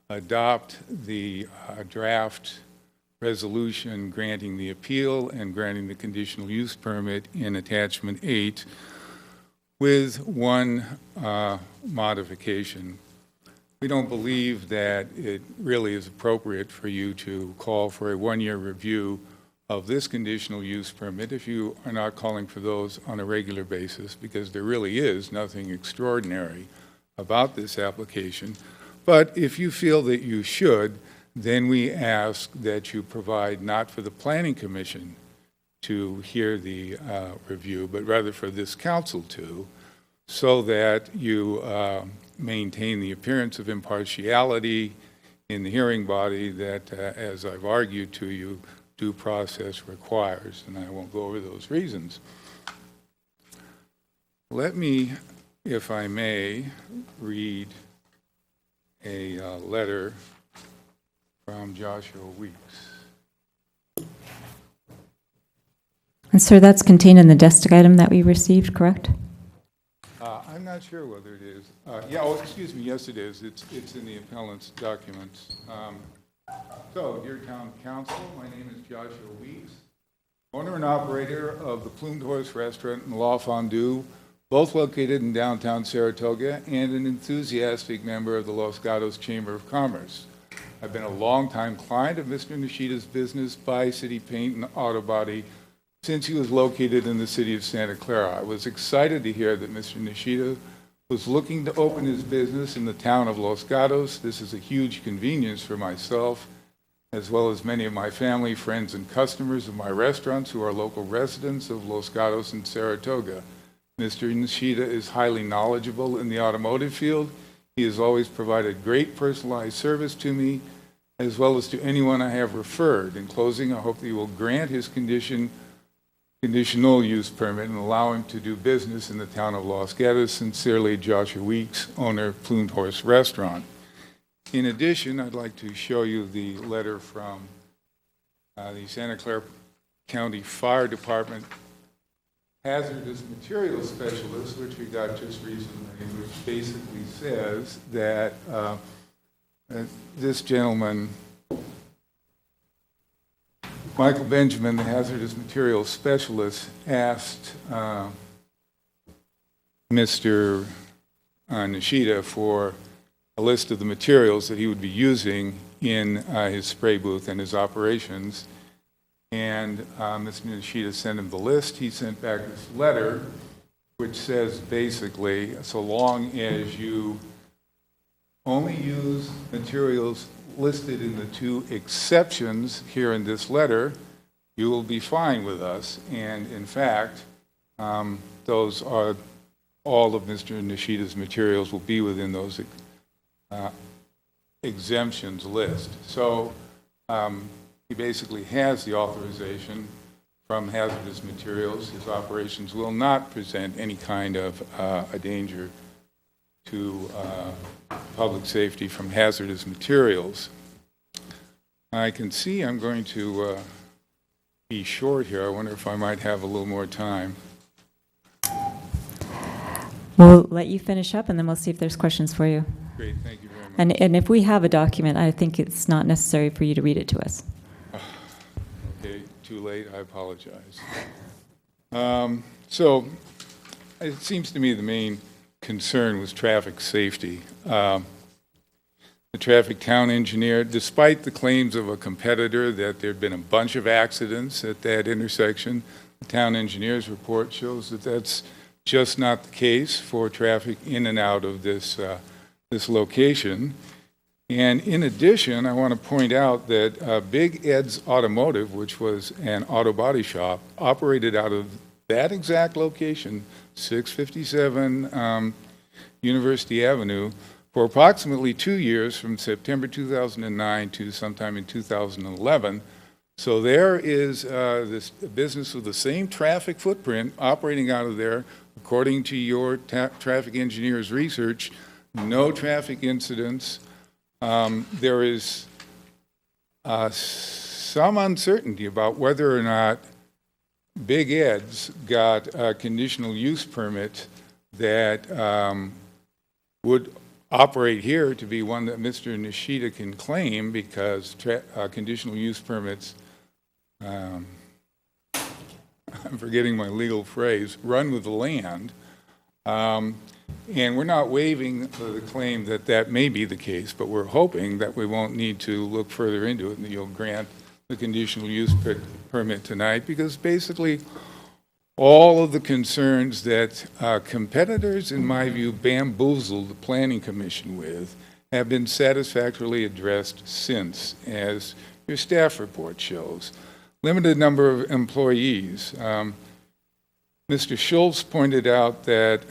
adopt the draft resolution granting the appeal and granting the conditional use permit in Attachment 8 with one modification. We don't believe that it really is appropriate for you to call for a one-year review of this conditional use permit if you are not calling for those on a regular basis, because there really is nothing extraordinary about this application. But if you feel that you should, then we ask that you provide not for the Planning Commission to hear the review, but rather for this council to, so that you maintain the appearance of impartiality in the hearing body that, as I've argued to you, due process requires, and I won't go over those reasons. Let me, if I may, read a letter from Joshua Weeks. And sir, that's contained in the desk item that we received, correct? I'm not sure whether it is. Yeah, oh, excuse me, yes it is. It's in the appellant's documents. So, dear Town Council, my name is Joshua Weeks, owner and operator of the Plumed Horse Restaurant and La Fondue, both located in downtown Saratoga, and an enthusiastic member of the Los Gatos Chamber of Commerce. I've been a longtime client of Mr. Nishida's business, By City Paint and Auto Body, since he was located in the city of Santa Clara. I was excited to hear that Mr. Nishida was looking to open his business in the town of Los Gatos. This is a huge convenience for myself as well as many of my family, friends, and customers of my restaurants who are local residents of Los Gatos and Saratoga. Mr. Nishida is highly knowledgeable in the automotive field. He has always provided great personalized service to me, as well as to anyone I have referred. In closing, I hope that you will grant his conditional use permit and allow him to do business in the town of Los Gatos. Sincerely, Joshua Weeks, owner of Plumed Horse Restaurant. In addition, I'd like to show you the letter from the Santa Clara County Fire Department hazardous materials specialist, which we got just recently, which basically says that this gentleman, Michael Benjamin, the hazardous materials specialist, asked Mr. Nishida for a list of the materials that he would be using in his spray booth and his operations. And Mr. Nishida sent him the list. He sent back this letter, which says basically, so long as you only use materials listed in the two exceptions here in this letter, you will be fine with us. And in fact, those are all of Mr. Nishida's materials will be within those exemptions list. So he basically has the authorization from hazardous materials. His operations will not present any kind of a danger to public safety from hazardous materials. I can see I'm going to be short here. I wonder if I might have a little more time. We'll let you finish up, and then we'll see if there's questions for you. Great, thank you very much. And if we have a document, I think it's not necessary for you to read it to us. Okay, too late, I apologize. So it seems to me the main concern was traffic safety. The traffic town engineer, despite the claims of a competitor that there had been a bunch of accidents at that intersection, the town engineer's report shows that that's just not the case for traffic in and out of this location. And in addition, I want to point out that Big Ed's Automotive, which was an auto body shop, operated out of that exact location, 657 University Avenue, for approximately 2 years, from September 2009 to sometime in 2011. So there is this business with the same traffic footprint operating out of there, according to your traffic engineer's research, no traffic incidents. There is some uncertainty about whether or not Big Ed's got a conditional use permit that would operate here to be one that Mr. Nishida can claim, because conditional use permits, I'm forgetting my legal phrase, run with the land. And we're not waiving the claim that that may be the case, but we're hoping that we won't need to look further into it and that you'll grant the conditional use permit tonight, because basically all of the concerns that competitors, in my view, bamboozled the Planning Commission with have been satisfactorily addressed since, as your staff report shows. Limited number of employees. Mr. Schultz pointed out that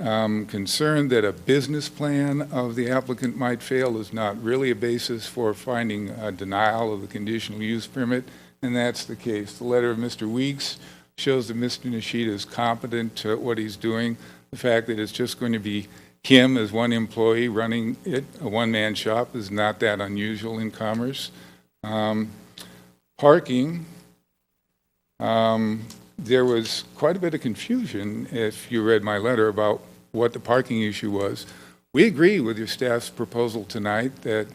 concern that a business plan of the applicant might fail is not really a basis for finding a denial of the conditional use permit, and that's the case. The letter of Mr. Weeks shows that Mr. Nishida is competent to what he's doing. The fact that it's just going to be him as one employee running it, a one-man shop, is not that unusual in commerce. Parking. There was quite a bit of confusion, if you read my letter, about what the parking issue was. We agree with your staff's proposal tonight that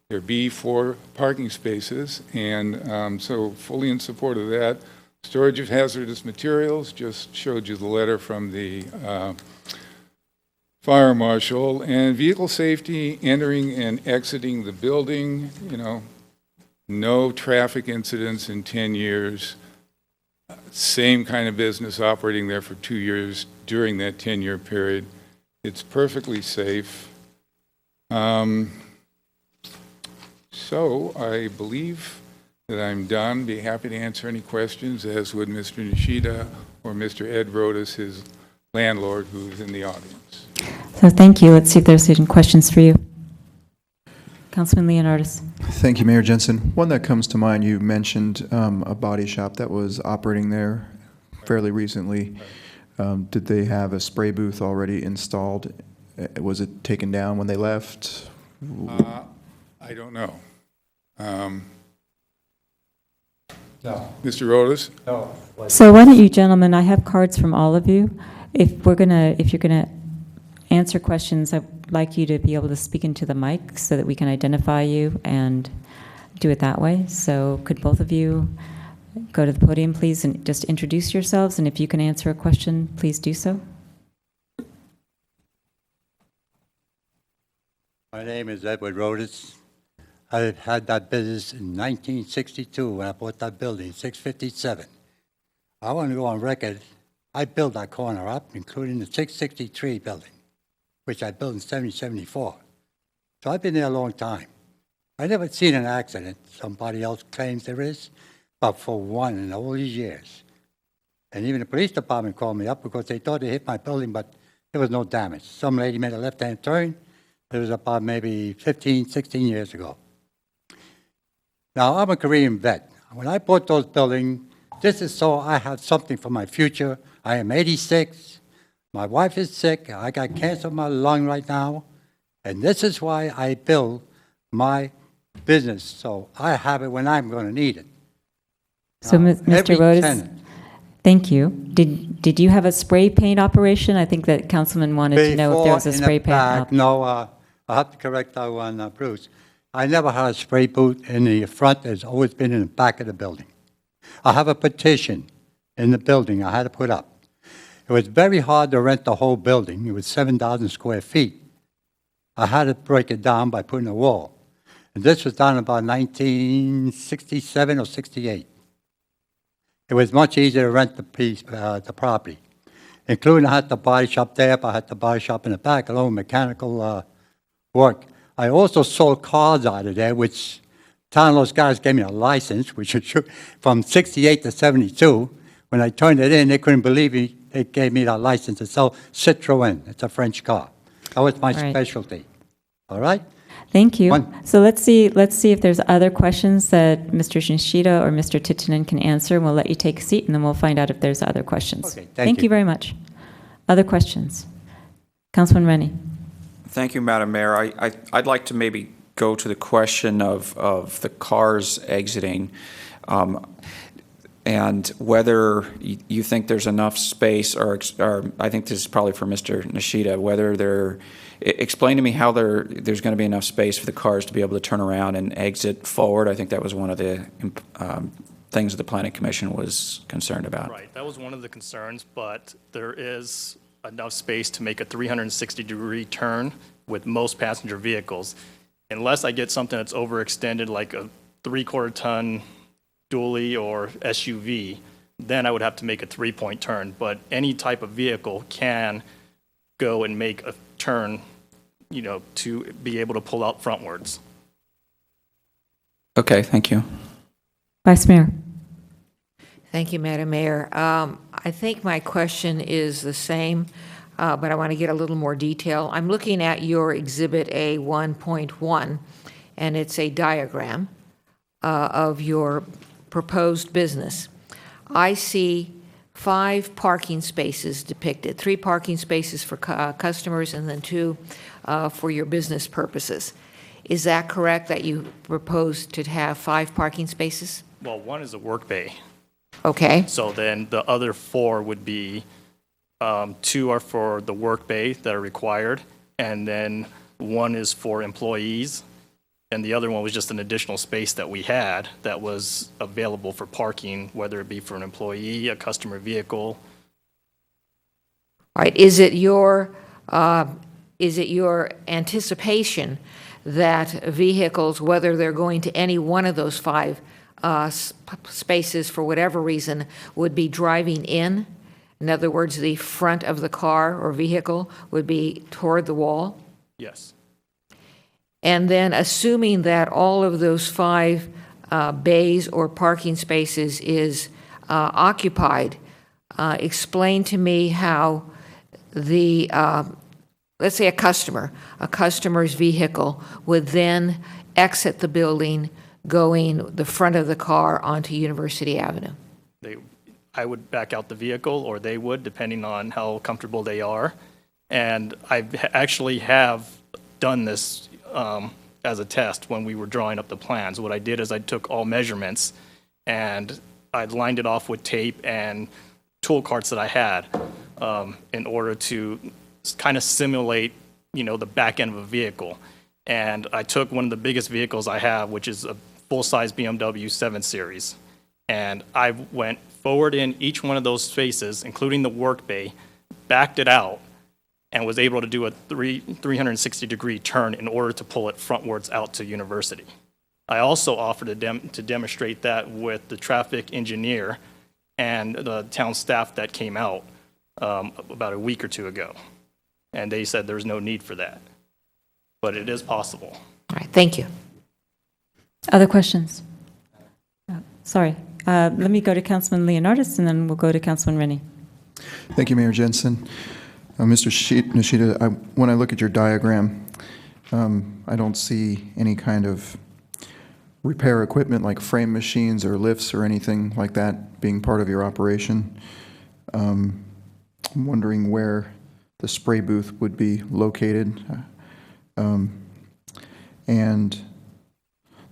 there be 4 parking spaces, and so fully in support of that. Storage of hazardous materials, just showed you the letter from the fire marshal. And vehicle safety, entering and exiting the building, no traffic incidents in 10 years. Same kind of business operating there for 2 years during that 10-year period. It's perfectly safe. So I believe that I'm done. Be happy to answer any questions, as would Mr. Nishida or Mr. Ed Rodas, his landlord, who's in the audience. So thank you. Let's see if there's any questions for you. Councilman Leonardis. Thank you, Mayor Jensen. One that comes to mind, you mentioned a body shop that was operating there fairly recently. Did they have a spray booth already installed? Was it taken down when they left? I don't know. No. Mr. Rodas? No. So why don't you gentlemen, I have cards from all of you. If you're gonna answer questions, I'd like you to be able to speak into the mic so that we can identify you and do it that way. So could both of you go to the podium, please, and just introduce yourselves, and if you can answer a question, please do so. My name is Edward Rodas. I had that business in 1962 when I bought that building, 657. I want to go on record. I built that corner up, including the 663 building, which I built in 1974. So I've been there a long time. I never seen an accident. Somebody else claims there is, but for one in all these years. And even the police department called me up because they thought they hit my building, but there was no damage. Some lady made a left-hand turn. It was about maybe 15, 16 years ago. Now, I'm a Korean vet. When I bought those buildings, this is so I have something for my future. I am 86. My wife is sick. I got cancer in my lung right now. And this is why I build my business, so I have it when I'm going to need it. So, Now, Mr. Rodas, thank you. Did you have a spray paint operation? I think that Councilman wanted to know if there was a spray paint. No, I have to correct that one, Bruce. I never had a spray booth in the front. It's always been in the back of the building. I have a petition in the building I had to put up. It was very hard to rent the whole building. It was 7,000 square feet. I had to break it down by putting a wall. And this was done about 1967 or 68. It was much easier to rent the property, including I had the body shop there, but I had the body shop in the back, along with mechanical work. I also sold cars out of there, which town those guys gave me a license, which was from 68 to 72. When I turned it in, they couldn't believe me. They gave me that license to sell Citroën. It's a French car. That was my specialty. All right? Thank you. So let's see if there's other questions that Mr. Nishida or Mr. Titinen can answer, and we'll let you take a seat, and then we'll find out if there's other questions. Okay, thank you very much. Other questions? Councilman Rennie. Thank you, Madam Mayor. I'd like to maybe go to the question of the cars exiting, and whether you think there's enough space, or I think this is probably for Mr. Nishida, whether explain to me how there's going to be enough space for the cars to be able to turn around and exit forward. I think that was one of the things the Planning Commission was concerned about. Right, that was one of the concerns, but there is enough space to make a 360-degree turn with most passenger vehicles. Unless I get something that's overextended, like a 3/4 ton dually or SUV, then I would have to make a 3-point turn. But any type of vehicle can go and make a turn, to be able to pull out frontwards. Okay, thank you. Vice Mayor. Thank you, Madam Mayor. I think my question is the same, but I want to get a little more detail. I'm looking at your Exhibit A 1.1, and it's a diagram of your proposed business. I see 5 parking spaces depicted, 3 parking spaces for customers and then 2 for your business purposes. Is that correct, that you propose to have 5 parking spaces? Well, one is a work bay. Okay. So then the other 4 would be, 2 are for the work bay that are required, and then 1 is for employees, and the other one was just an additional space that we had that was available for parking, whether it be for an employee, a customer vehicle. All right. Is it your anticipation that vehicles, whether they're going to any one of those 5 spaces for whatever reason, would be driving in? In other words, the front of the car or vehicle would be toward the wall? Yes. And then assuming that all of those 5 bays or parking spaces is occupied, explain to me how the, let's say a customer's vehicle would then exit the building going the front of the car onto University Avenue. I would back out the vehicle, or they would, depending on how comfortable they are. And I actually have done this as a test when we were drawing up the plans. What I did is I took all measurements and I lined it off with tape and tool carts that I had in order to kind of simulate, the back end of a vehicle. And I took one of the biggest vehicles I have, which is a full-size BMW 7 Series. And I went forward in each one of those spaces, including the work bay, backed it out, and was able to do a 360-degree turn in order to pull it frontwards out to University. I also offered to demonstrate that with the traffic engineer and the town staff that came out about a week or 2 ago. And they said there's no need for that. But it is possible. All right, thank you. Other questions? Sorry. Let me go to Councilman Leonardis, and then we'll go to Councilman Rennie. Thank you, Mayor Jensen. Mr. Nishida, when I look at your diagram, I don't see any kind of repair equipment like frame machines or lifts or anything like that being part of your operation. I'm wondering where the spray booth would be located. And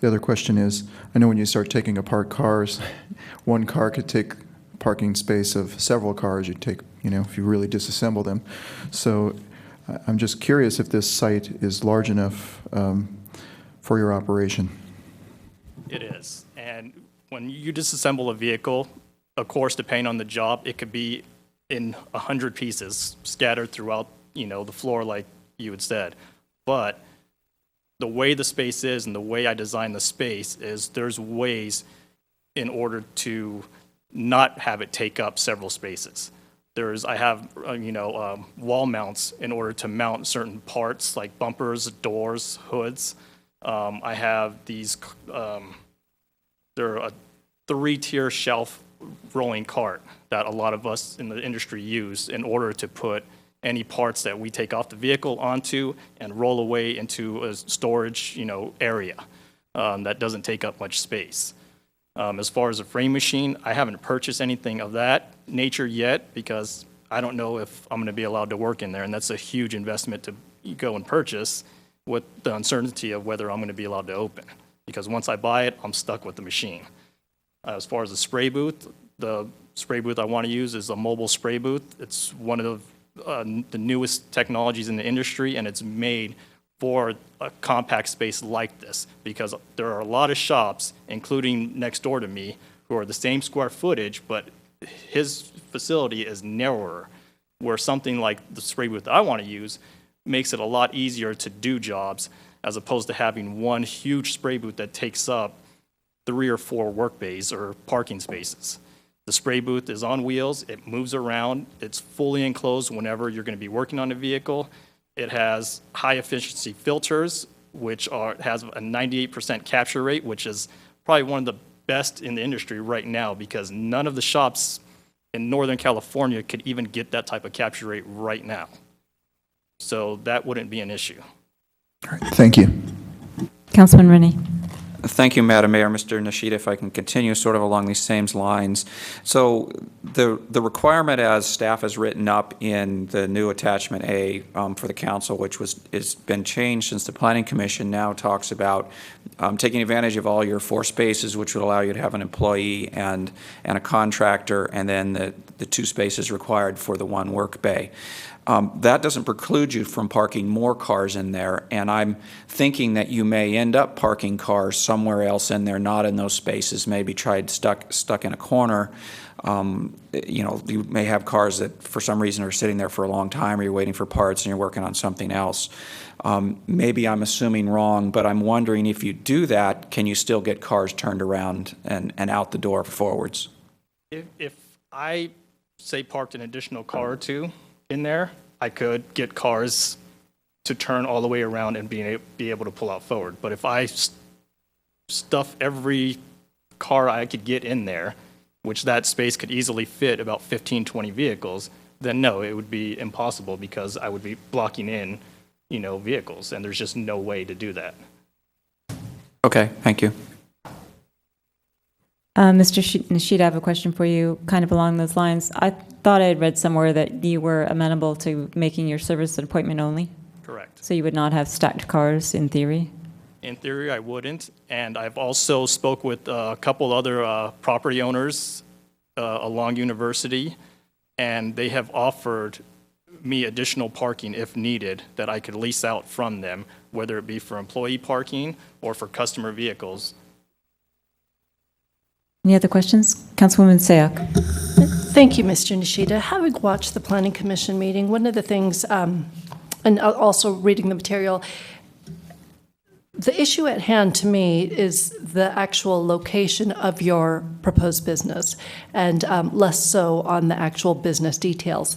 the other question is, I know when you start taking apart cars, one car could take parking space of several cars. You take, if you really disassemble them. So I'm just curious if this site is large enough for your operation. It is. And when you disassemble a vehicle, of course, depending on the job, it could be in 100 pieces scattered throughout, the floor like you had said. But the way the space is and the way I design the space is there's ways in order to not have it take up several spaces. I have, wall mounts in order to mount certain parts like bumpers, doors, hoods. I have these, they're a 3-tier shelf rolling cart that a lot of us in the industry use in order to put any parts that we take off the vehicle onto and roll away into a storage, area that doesn't take up much space. As far as a frame machine, I haven't purchased anything of that nature yet because I don't know if I'm going to be allowed to work in there, and that's a huge investment to go and purchase with the uncertainty of whether I'm going to be allowed to open. Because once I buy it, I'm stuck with the machine. As far as the spray booth I want to use is a mobile spray booth. It's one of the newest technologies in the industry, and it's made for a compact space like this because there are a lot of shops, including next door to me, who are the same square footage, but his facility is narrower, where something like the spray booth I want to use makes it a lot easier to do jobs as opposed to having one huge spray booth that takes up 3 or 4 work bays or parking spaces. The spray booth is on wheels, it moves around, it's fully enclosed whenever you're going to be working on a vehicle. It has high efficiency filters, which has a 98% capture rate, which is probably one of the best in the industry right now because none of the shops in Northern California could even get that type of capture rate right now. So that wouldn't be an issue. All right, thank you. Councilman Rennie. Thank you, Madam Mayor. Mr. Nishida, if I can continue sort of along these same lines. So the requirement as staff has written up in the new attachment A for the council, which has been changed since the Planning Commission, now talks about taking advantage of all your 4 spaces, which would allow you to have an employee and a contractor, and then the 2 spaces required for the 1 work bay. That doesn't preclude you from parking more cars in there, and I'm thinking that you may end up parking cars somewhere else in there, not in those spaces, maybe stuck in a corner. You may have cars that for some reason are sitting there for a long time, or you're waiting for parts and you're working on something else. Maybe I'm assuming wrong, but I'm wondering if you do that, can you still get cars turned around and out the door forwards? If I, say, parked an additional car or 2 in there, I could get cars to turn all the way around and be able to pull out forward. But if I stuff every car I could get in there, which that space could easily fit about 15, 20 vehicles, then no, it would be impossible because I would be blocking in, vehicles, and there's just no way to do that. Okay, thank you. Mr. Nishida, I have a question for you, kind of along those lines. I thought I had read somewhere that you were amenable to making your service an appointment only. Correct. So you would not have stacked cars in theory? In theory, I wouldn't, and I've also spoke with a couple other property owners along University, and they have offered me additional parking if needed that I could lease out from them, whether it be for employee parking or for customer vehicles. Any other questions? Councilwoman Sayak. Thank you, Mr. Nishida. Having watched the Planning Commission meeting, one of the things, and also reading the material, the issue at hand to me is the actual location of your proposed business, and less so on the actual business details.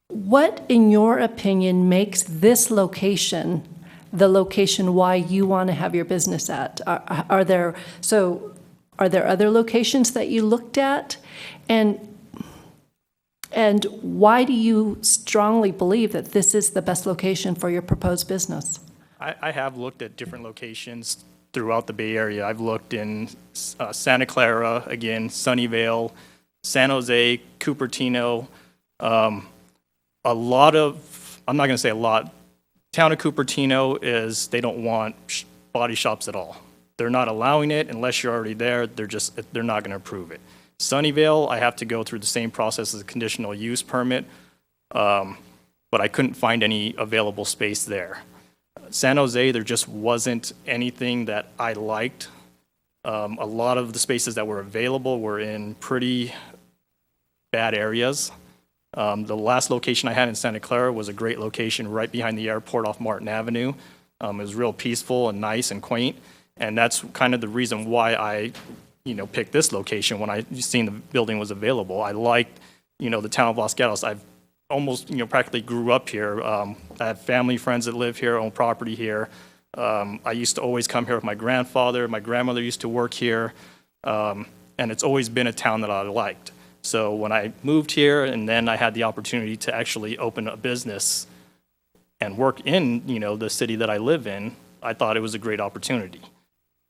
What, in your opinion, makes this location the location why you want to have your business at? Are there other locations that you looked at? And why do you strongly believe that this is the best location for your proposed business? I have looked at different locations throughout the Bay Area. I've looked in Santa Clara, again, Sunnyvale, San Jose, Cupertino. A lot of, I'm not going to say a lot, town of Cupertino is, they don't want body shops at all. They're not allowing it unless you're already there. They're not going to approve it. Sunnyvale, I have to go through the same process as a conditional use permit, but I couldn't find any available space there. San Jose, there just wasn't anything that I liked. A lot of the spaces that were available were in pretty bad areas. The last location I had in Santa Clara was a great location right behind the airport off Martin Avenue. It was real peaceful and nice and quaint, and that's kind of the reason why I, picked this location when I seen the building was available. I liked, the town of Los Gatos. I've almost, practically grew up here. I have family, friends that live here, own property here. I used to always come here with my grandfather. My grandmother used to work here, and it's always been a town that I liked. So when I moved here and then I had the opportunity to actually open a business and work in, the city that I live in, I thought it was a great opportunity.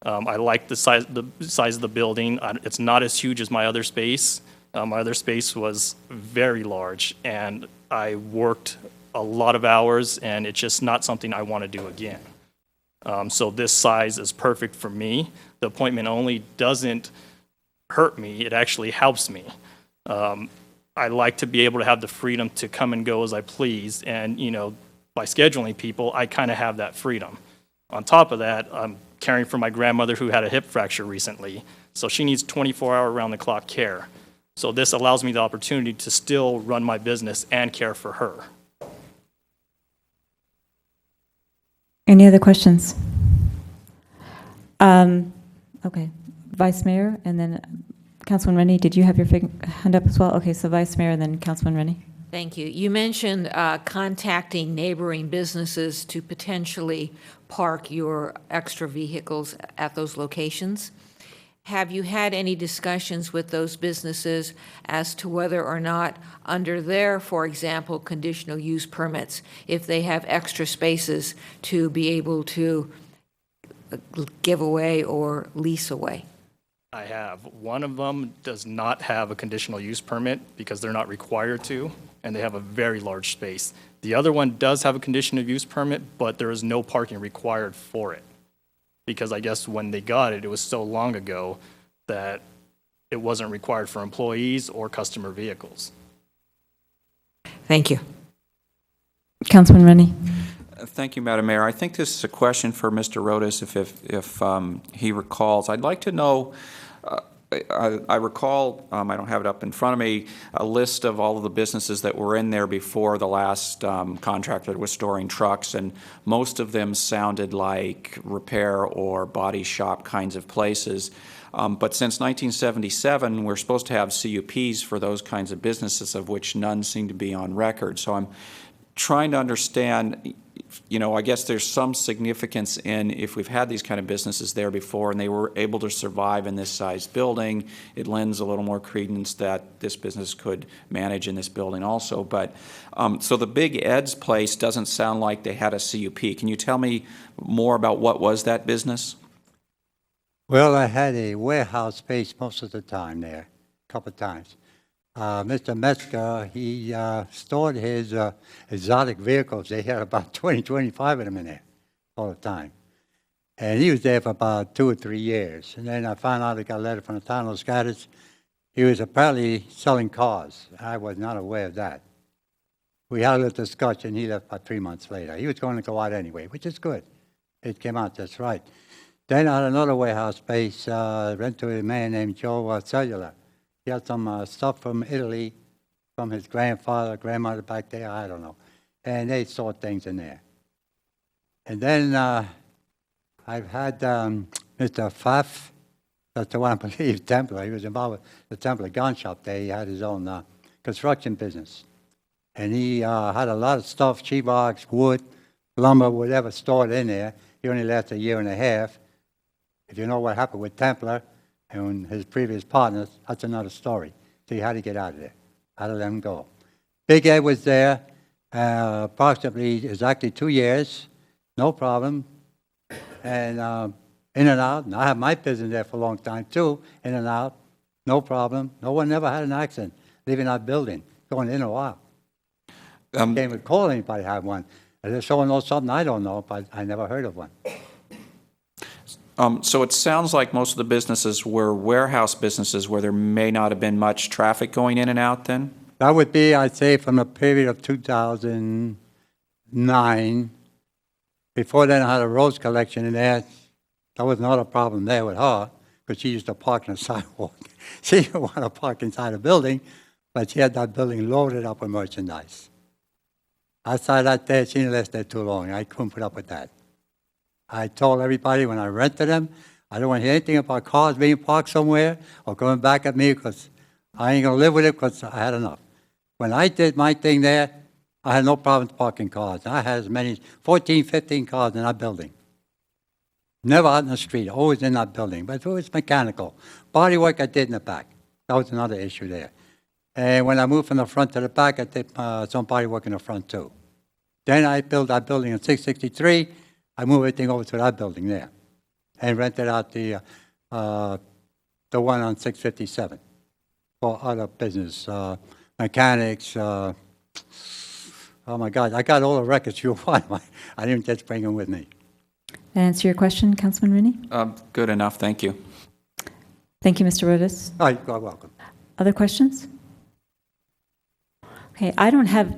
I like the size of the building. It's not as huge as my other space. My other space was very large, and I worked a lot of hours, and it's just not something I want to do again. So this size is perfect for me. The appointment only doesn't hurt me. It actually helps me. I like to be able to have the freedom to come and go as I please, and by scheduling people, I kind of have that freedom. On top of that, I'm caring for my grandmother who had a hip fracture recently, so she needs 24-hour round-the-clock care. So this allows me the opportunity to still run my business and care for her. Any other questions? Okay, Vice Mayor, and then Councilman Rennie, did you have your hand up as well? Okay, so Vice Mayor and then Councilman Rennie. Thank you. You mentioned contacting neighboring businesses to potentially park your extra vehicles at those locations. Have you had any discussions with those businesses as to whether or not under their, for example, conditional use permits, if they have extra spaces to be able to give away or lease away? I have. One of them does not have a conditional use permit because they're not required to, and they have a very large space. The other one does have a conditional use permit, but there is no parking required for it. Because I guess when they got it, it was so long ago that it wasn't required for employees or customer vehicles. Thank you. Councilman Rennie. Thank you, Madam Mayor. I think this is a question for Mr. Rodas, if he recalls. I'd like to know, I recall, I don't have it up in front of me, a list of all of the businesses that were in there before the last contractor that was storing trucks, and most of them sounded like repair or body shop kinds of places. But since 1977, we're supposed to have CUPs for those kinds of businesses, of which none seem to be on record. So I'm trying to understand, you know, I guess there's some significance in if we've had these kind of businesses there before and they were able to survive in this size building, it lends a little more credence that this business could manage in this building also. But so the Big Ed's place doesn't sound like they had a CUP. Can you tell me more about what was that business? Well, I had a warehouse space most of the time there, a couple of times. Mr. Metzger, he stored his exotic vehicles. They had about 20, 25 of them in there all the time. And he was there for about 2 or 3 years. And then I found out I got a letter from the town of Gatos. He was apparently selling cars. I was not aware of that. We had a little discussion. He left about 3 months later. He was going to go out anyway, which is good. It came out just right. Then I had another warehouse space, rented to a man named Joe Cellular. He had some stuff from Italy, from his grandfather, grandmother back there, I don't know. And they stored things in there. And then I've had Mr. Pfaff, that's the one I believe, Templar. He was involved with the Templar gun shop there. He had his own construction business. And he had a lot of stuff, tree box, wood, lumber, whatever, stored in there. He only lasted 1.5 years. If you know what happened with Templar and his previous partners, that's another story. So you had to get out of there. How to let him go. Big Ed was there approximately exactly 2 years, no problem. And in and out. And I have my business there for a long time too, in and out, no problem. No one ever had an accident leaving that building, going in or out. Can't even call anybody had one. If someone knows something I don't know, but I never heard of one. So it sounds like most of the businesses were warehouse businesses where there may not have been much traffic going in and out then? That would be, I'd say, from the period of 2009. Before then, I had a rose collection in there. That was not a problem there with her, because she used to park on the sidewalk. She didn't want to park inside the building, but she had that building loaded up with merchandise. Outside that there, she didn't last there too long. I couldn't put up with that. I told everybody when I rented them, I don't want to hear anything about cars being parked somewhere or coming back at me, because I ain't going to live with it, because I had enough. When I did my thing there, I had no problems parking cars. I had as many, 14, 15 cars in that building. Never out in the street, always in that building. But it was mechanical. Body work I did in the back. That was another issue there. And when I moved from the front to the back, I did some body work in the front too. Then I built that building in 663. I moved everything over to that building there and rented out the one on 657 for other business, mechanics. Oh my God, I got all the records you want. I didn't just bring them with me. Answer your question, Councilman Rooney? Good enough, thank you. Thank you, Mr. Rodas. Oh, you're welcome. Other questions? Okay, I don't have,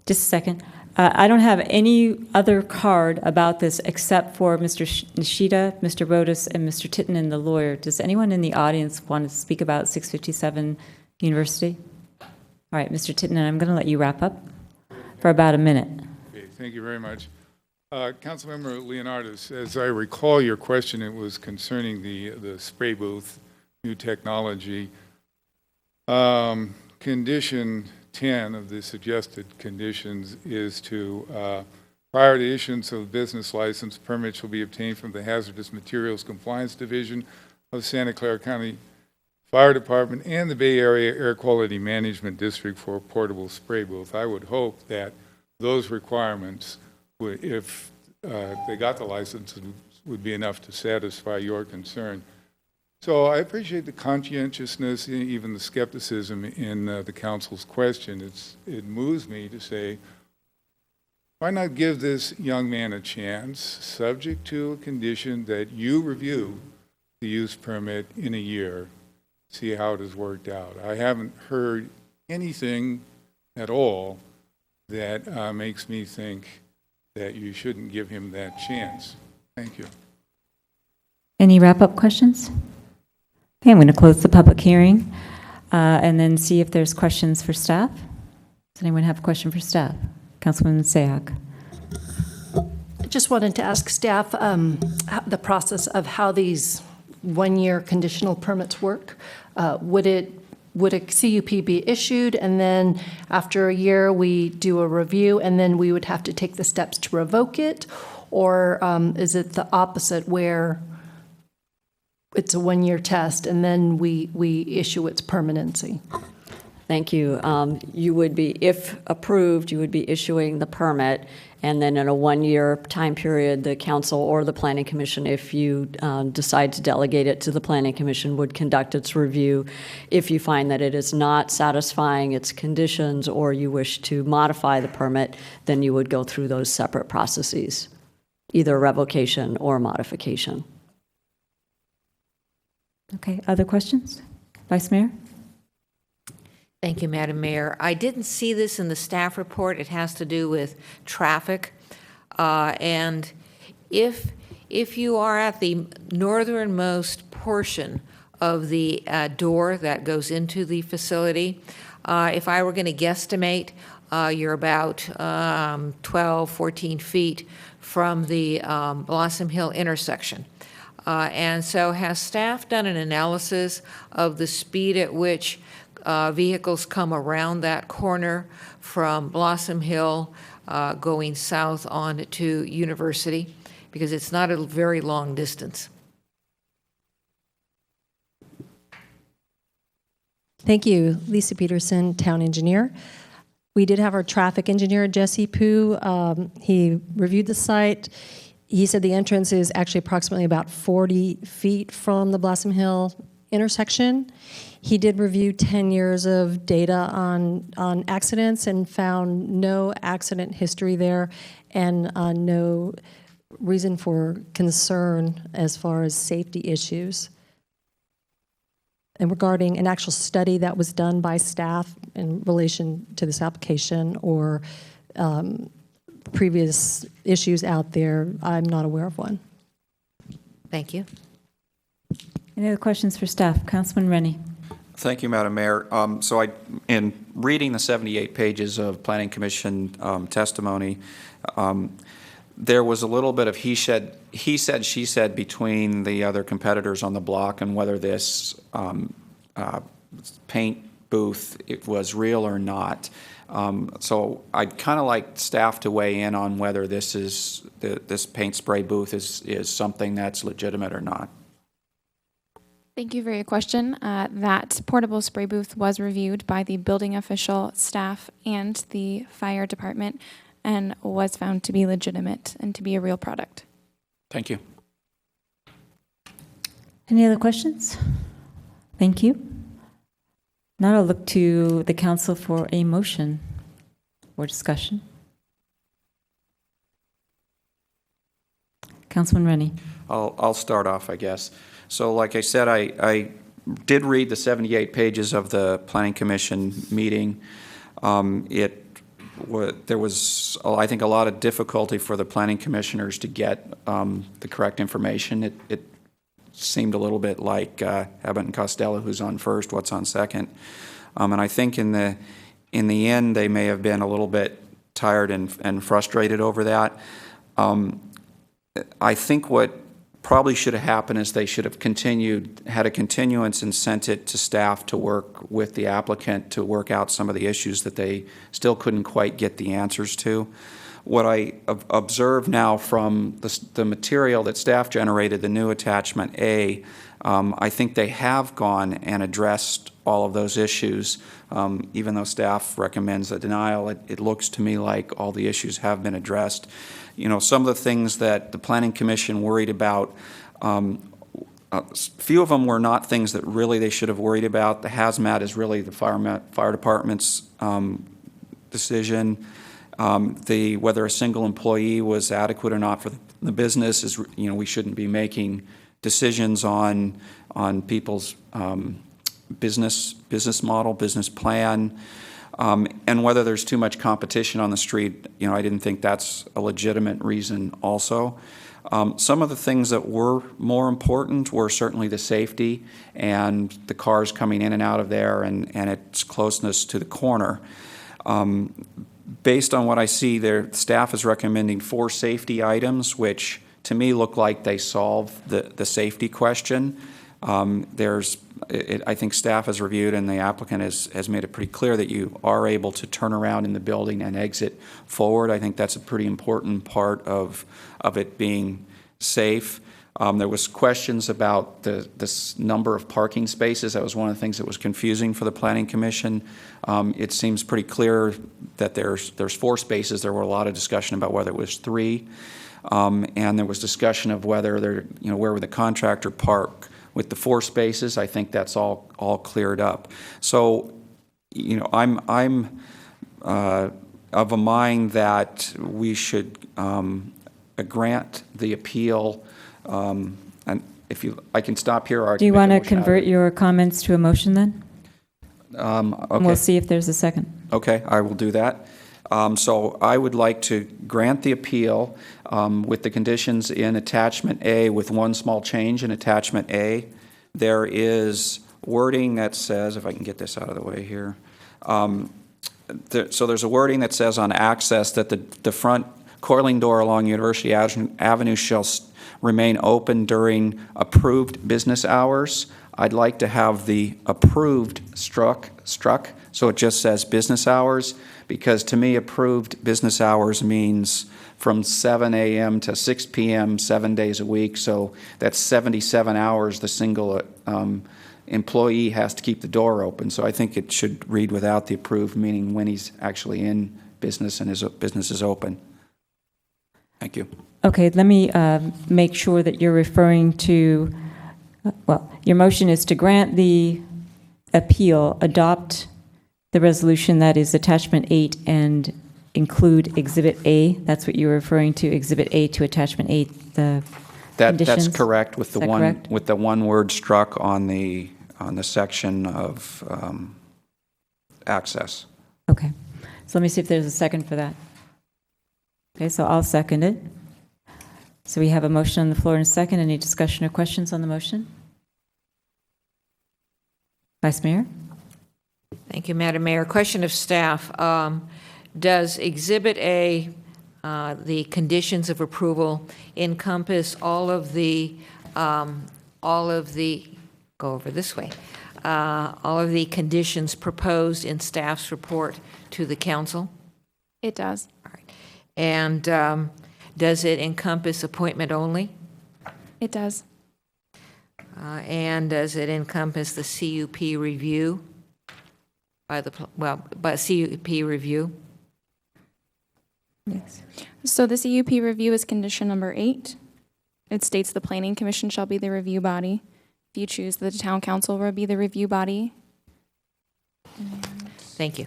just a second. I don't have any other card about this except for Mr. Nishida, Mr. Rodas, and Mr. Tittinen, the lawyer. Does anyone in the audience want to speak about 657 University? All right, Mr. Tittinen, I'm going to let you wrap up for about a minute. Okay, thank you very much. Councilmember Leonardis, as I recall your question, it was concerning the spray booth, new technology. Condition 10 of the suggested conditions is to, prior to issuance of business license, permits will be obtained from the Hazardous Materials Compliance Division of Santa Clara County Fire Department and the Bay Area Air Quality Management District for a portable spray booth. I would hope that those requirements, if they got the license, would be enough to satisfy your concern. So I appreciate the conscientiousness, even the skepticism in the council's question. It moves me to say, why not give this young man a chance, subject to a condition that you review the use permit in a year, see how it has worked out. I haven't heard anything at all that makes me think that you shouldn't give him that chance. Thank you. Any wrap-up questions? Okay, I'm going to close the public hearing and then see if there's questions for staff. Does anyone have a question for staff? Councilwoman Sayak. I just wanted to ask staff the process of how these one-year conditional permits work. Would it would a CUP be issued, and then after a year, we do a review, and then we would have to take the steps to revoke it? Or is it the opposite, where it's a one-year test, and then we issue its permanency? Thank you. You would be, if approved, you would be issuing the permit, and then in a one-year time period, the council or the planning commission, if you decide to delegate it to the planning commission, would conduct its review. If you find that it is not satisfying its conditions or you wish to modify the permit, then you would go through those separate processes, either revocation or modification. Okay, other questions? Vice Mayor? Thank you, Madam Mayor. I didn't see this in the staff report. It has to do with traffic. And if you are at the northernmost portion of the door that goes into the facility, if I were going to guesstimate, you're about 12, 14 feet from the Blossom Hill intersection. And so has staff done an analysis of the speed at which vehicles come around that corner from Blossom Hill going south on to University? Because it's not a very long distance. Thank you. Lisa Peterson, Town Engineer. We did have our traffic engineer, Jesse Pooh. He reviewed the site. He said the entrance is actually approximately about 40 feet from the Blossom Hill intersection. He did review 10 years of data on accidents and found no accident history there and no reason for concern as far as safety issues. And regarding an actual study that was done by staff in relation to this application or previous issues out there, I'm not aware of one. Thank you. Any other questions for staff? Councilman Rennie. Thank you, Madam Mayor. So in reading the 78 pages of Planning Commission testimony, there was a little bit of he said, she said between the other competitors on the block and whether this paint booth it was real or not. So I'd kind of like staff to weigh in on whether this paint spray booth is something that's legitimate or not. Thank you for your question. That portable spray booth was reviewed by the building official, staff, and the fire department and was found to be legitimate and to be a real product. Thank you. Any other questions? Thank you. Now I'll look to the council for a motion or discussion. Councilman Rennie. I'll start off, I guess. So like I said, I did read the 78 pages of the Planning Commission meeting. There was, I think, a lot of difficulty for the planning commissioners to get the correct information. It seemed a little bit like Abbott and Costello, who's on first, what's on second. And I think in the end, they may have been a little bit tired and frustrated over that. I think what probably should have happened is they should have had a continuance and sent it to staff to work with the applicant to work out some of the issues that they still couldn't quite get the answers to. What I observe now from the material that staff generated, the new attachment A, I think they have gone and addressed all of those issues. Even though staff recommends a denial, it looks to me like all the issues have been addressed. You know, some of the things that the Planning Commission worried about, few of them were not things that really they should have worried about. The hazmat is really the fire department's decision. Whether a single employee was adequate or not for the business is, we shouldn't be making decisions on people's business model, business plan. And whether there's too much competition on the street, I didn't think that's a legitimate reason also. Some of the things that were more important were certainly the safety and the cars coming in and out of there and its closeness to the corner. Based on what I see, their staff is recommending 4 safety items, which to me look like they solve the safety question. I think staff has reviewed and the applicant has made it pretty clear that you are able to turn around in the building and exit forward. I think that's a pretty important part of it being safe. There was questions about this number of parking spaces. That was one of the things that was confusing for the Planning Commission. It seems pretty clear that there's 4 spaces. There were a lot of discussion about whether it was 3. And there was discussion of whether where would the contractor park with the 4 spaces. I think that's all cleared up. So, I'm of a mind that we should grant the appeal. And I can stop here. Or I Do you can make want a to motion out of convert it. your comments to a motion then? Okay. And we'll see if there's a second. Okay, I will do that. So I would like to grant the appeal with the conditions in Attachment A with one small change in Attachment A. There is wording that says, if I can get this out of the way here. So there's a wording that says on access that the front coiling door along University Avenue shall remain open during approved business hours. I'd like to have the approved struck, so it just says business hours, because to me, approved business hours means from 7 a.m. to 6 p.m., 7 days a week. So that's 77 hours the single employee has to keep the door open. So I think it should read without the approved, meaning when he's actually in business and his business is open. Thank you. Okay, let me make sure that you're referring to, your motion is to grant the appeal, adopt the resolution that is Attachment 8, and include Exhibit A. That's what you're referring to, Exhibit A to Attachment 8, the conditions? That's correct, with the correct? with the one word struck on the section of access. Okay, so let me see if there's a second for that. Okay, so I'll second it. So we have a motion on the floor and a second. Any discussion or questions on the motion? Vice Mayor? Thank you, Madam Mayor. Question of staff. Does Exhibit A, the conditions of approval, encompass all of the, all of the conditions proposed in staff's report to the council? It does. All right. And does it encompass appointment only? It does. And does it encompass the CUP review? By CUP review? Yes. So the CUP review is condition number 8. It states the Planning Commission shall be the review body. If you choose, the Town Council will be the review body. Thank you.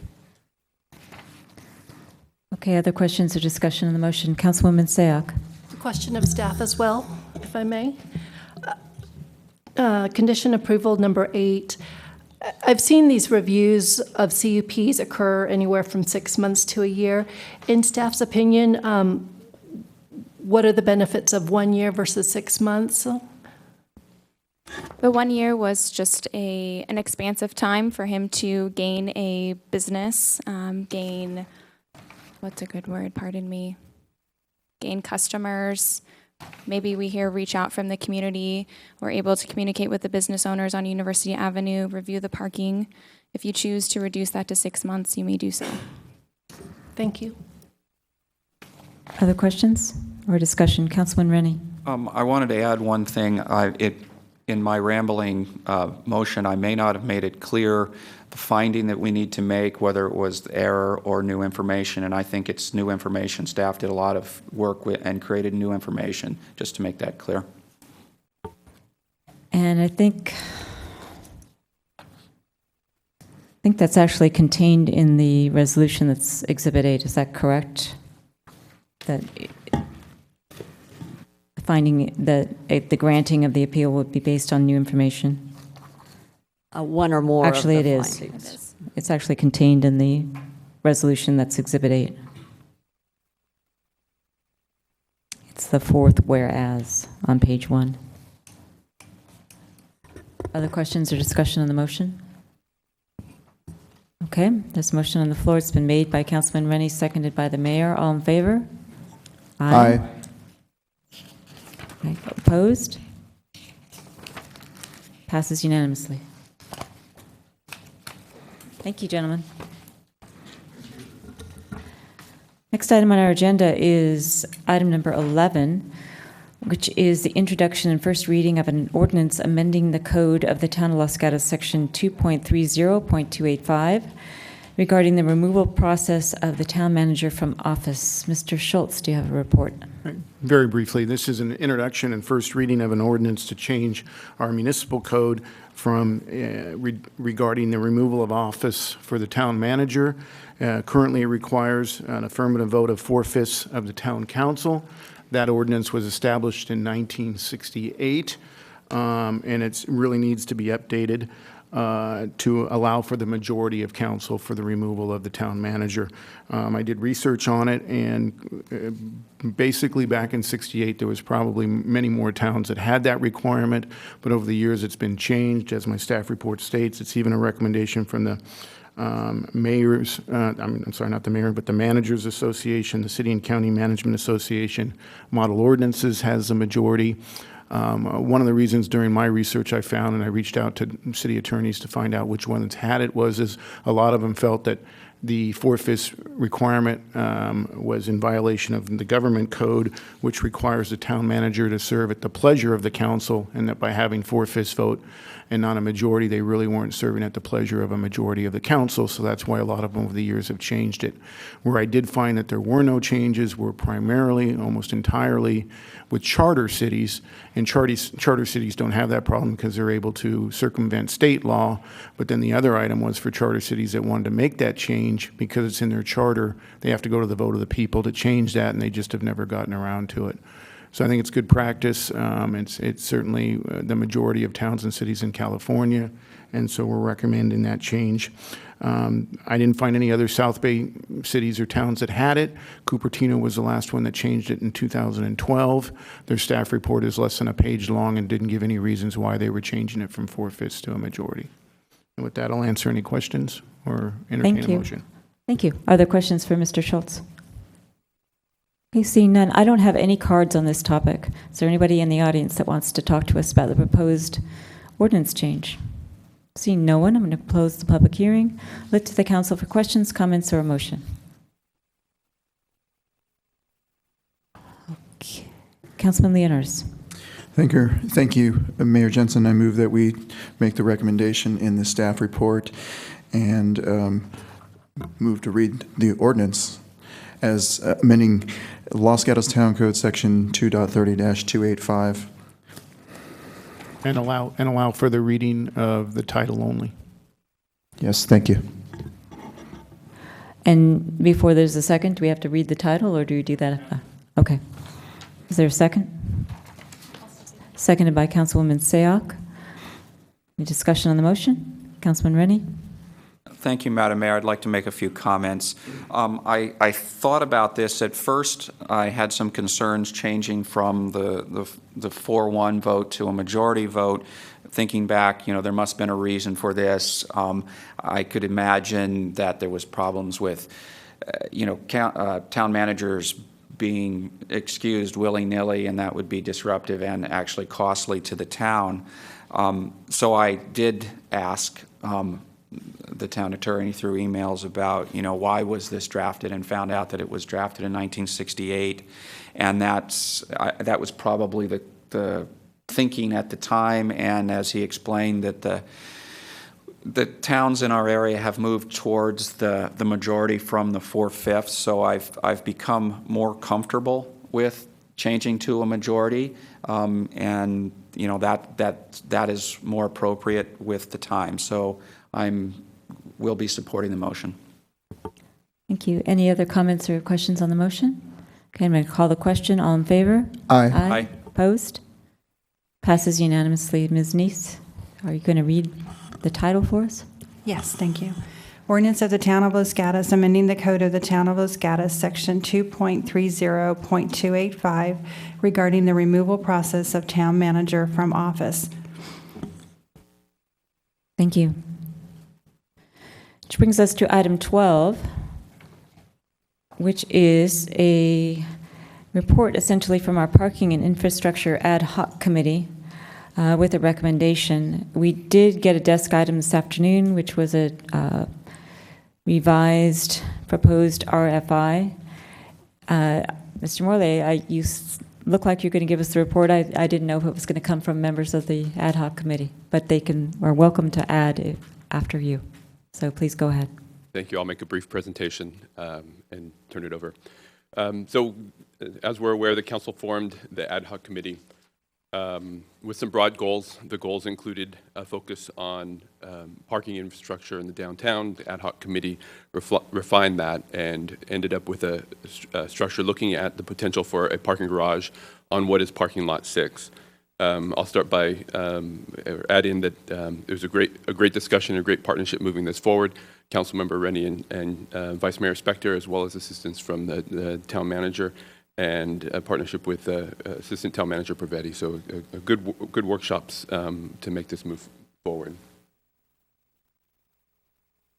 Okay, other questions or discussion on the motion? Councilwoman Sayoc. Question of staff as well, if I may. Condition approval number 8. I've seen these reviews of CUPs occur anywhere from 6 months to a year. In staff's opinion, what are the benefits of 1 year versus 6 months? The 1 year was just an expansive time for him to gain a business, gain, what's a good word, pardon me, gain customers. Maybe we hear reach out from the community. We're able to communicate with the business owners on University Avenue, review the parking. If you choose to reduce that to 6 months, you may do so. Thank you. Other questions or discussion? Councilman Rennie. I wanted to add one thing. In my rambling motion, I may not have made it clear the finding that we need to make, whether it was error or new information, and I think it's new information. Staff did a lot of work with and created new information, just to make that clear. And I think that's actually contained in the resolution that's Exhibit 8. Is that correct? That finding that the granting of the appeal would be based on new information? One or more Actually, of the it is. findings. It's actually contained in the resolution that's Exhibit 8. It's the fourth whereas on page 1. Other questions or discussion on the motion? Okay, there's a motion on the floor. It's been made by Councilman Rennie, seconded by the mayor. All in favor? Aye. Okay. Opposed? Passes unanimously. Thank you, gentlemen. Next item on our agenda is item number 11, which is the introduction and first reading of an ordinance amending the code of the Town of Los Gatos, Section 2.30.285, regarding the removal process of the town manager from office. Mr. Schultz, do you have a report? Very briefly, this is an introduction and first reading of an ordinance to change our municipal code from regarding the removal of office for the town manager. Currently, it requires an affirmative vote of 4/5 of the town council. That ordinance was established in 1968, and it really needs to be updated to allow for the majority of council for the removal of the town manager. I did research on it, and basically back in 68, there was probably many more towns that had that requirement, but over the years it's been changed. As my staff report states, it's even a recommendation from the mayor's, I'm sorry, not the mayor, but the Managers Association, the City and County Management Association. Model Ordinances has a majority. One of the reasons during my research I found, and I reached out to city attorneys to find out which ones had it, is a lot of them felt that the 4/5 requirement was in violation of the government code, which requires the town manager to serve at the pleasure of the council, and that by having 4/5 vote and not a majority, they really weren't serving at the pleasure of a majority of the council. So that's why a lot of them over the years have changed it. Where I did find that there were no changes were primarily, almost entirely, with charter cities, and charter cities don't have that problem because they're able to circumvent state law. But then the other item was for charter cities that wanted to make that change, because it's in their charter, they have to go to the vote of the people to change that, and they just have never gotten around to it. So I think it's good practice. It's certainly the majority of towns and cities in California, and so we're recommending that change. I didn't find any other South Bay cities or towns that had it. Cupertino was the last one that changed it in 2012. Their staff report is less than a page long and didn't give any reasons why they were changing it from 4/5 to a majority. And with that, I'll answer any questions or entertain a motion. Thank you. Are there questions for Mr. Schultz? Okay, seeing none, I don't have any cards on this topic. Is there anybody in the audience that wants to talk to us about the proposed ordinance change? Seeing no one, I'm going to close the public hearing. Look to the council for questions, comments, or a motion. Okay. Councilman Leonardis. Thank you, Mayor Jensen. I move that we make the recommendation in the staff report and move to read the ordinance as amending Los Gatos Town Code Section 2.30-285. And allow for the reading of the title only. Yes, thank you. And before there's a second, do we have to read the title, or do we do that? Okay. Is there a second? Seconded by Councilwoman Sayoc. Any discussion on the motion? Councilman Rennie? Thank you, Madam Mayor. I'd like to make a few comments. I thought about this. At first, I had some concerns changing from the 4-1 vote to a majority vote. Thinking back, there must have been a reason for this. I could imagine that there was problems with, town managers being excused willy-nilly, and that would be disruptive and actually costly to the town. So I did ask the town attorney through emails about, why was this drafted, and found out that it was drafted in 1968. And that was probably the thinking at the time. And as he explained, that the towns in our area have moved towards the majority from the 4/5. So I've become more comfortable with changing to a majority. And that is more appropriate with the time. So will be supporting the motion. Thank you. Any other comments or questions on the motion? Okay, I'm going to call the question. All in favor? Aye. Aye. Opposed? Passes unanimously. Ms. Neese, are you going to read the title for us? Yes, thank you. Ordinance of the Town of Los Gatos amending the code of the Town of Los Gatos, Section 2.30.285, regarding the removal process of town manager from office. Thank you. Which brings us to item 12, which is a report essentially from our Parking and Infrastructure Ad Hoc Committee with a recommendation. We did get a desk item this afternoon, which was a revised proposed RFI. Mr. Morley, you look like you're going to give us the report. I didn't know if it was going to come from members of the ad hoc committee, but they are welcome to add after you. So please go ahead. Thank you. I'll make a brief presentation and turn it over. So as we're aware, the council formed the ad hoc committee with some broad goals. The goals included a focus on parking infrastructure in the downtown. The ad hoc committee refined that and ended up with a structure looking at the potential for a parking garage on what is parking lot 6. I'll start by add in that there was a great discussion, a great partnership moving this forward. Councilmember Rennie and Vice Mayor Spector, as well as assistance from the town manager, and a partnership with Assistant Town Manager Pavetti. So a good workshops to make this move forward.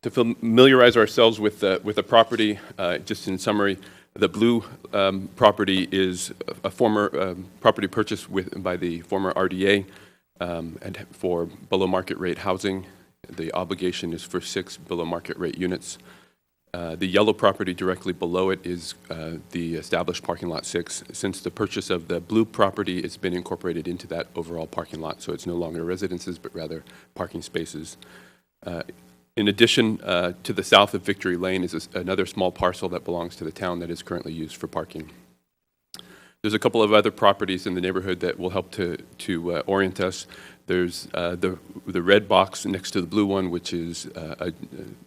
To familiarize ourselves with the property, just in summary, the blue property is a former property purchased by the former RDA and for below market rate housing. The obligation is for 6 below market rate units. The yellow property directly below it is the established parking lot 6. Since the purchase of the blue property, it's been incorporated into that overall parking lot, so it's no longer residences, but rather parking spaces. In addition, to the south of Victory Lane is another small parcel that belongs to the town that is currently used for parking. There's a couple of other properties in the neighborhood that will help to orient us. There's the red box next to the blue one, which is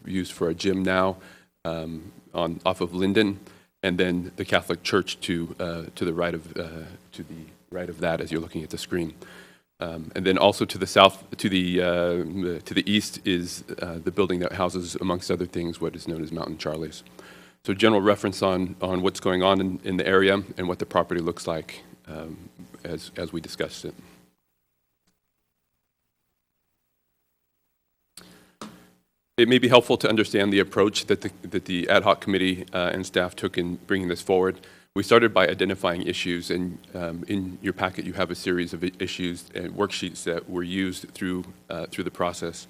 used for a gym now off of Linden, and then the Catholic Church to the right of that as you're looking at the screen. And then also to the south, to the east is the building that houses, amongst other things, what is known as Mountain Charlie's. So general reference on what's going on in the area and what the property looks like as we discussed it. It may be helpful to understand the approach that the ad hoc committee and staff took in bringing this forward. We started by identifying issues, and in your packet you have a series of issues and worksheets that were used through the process.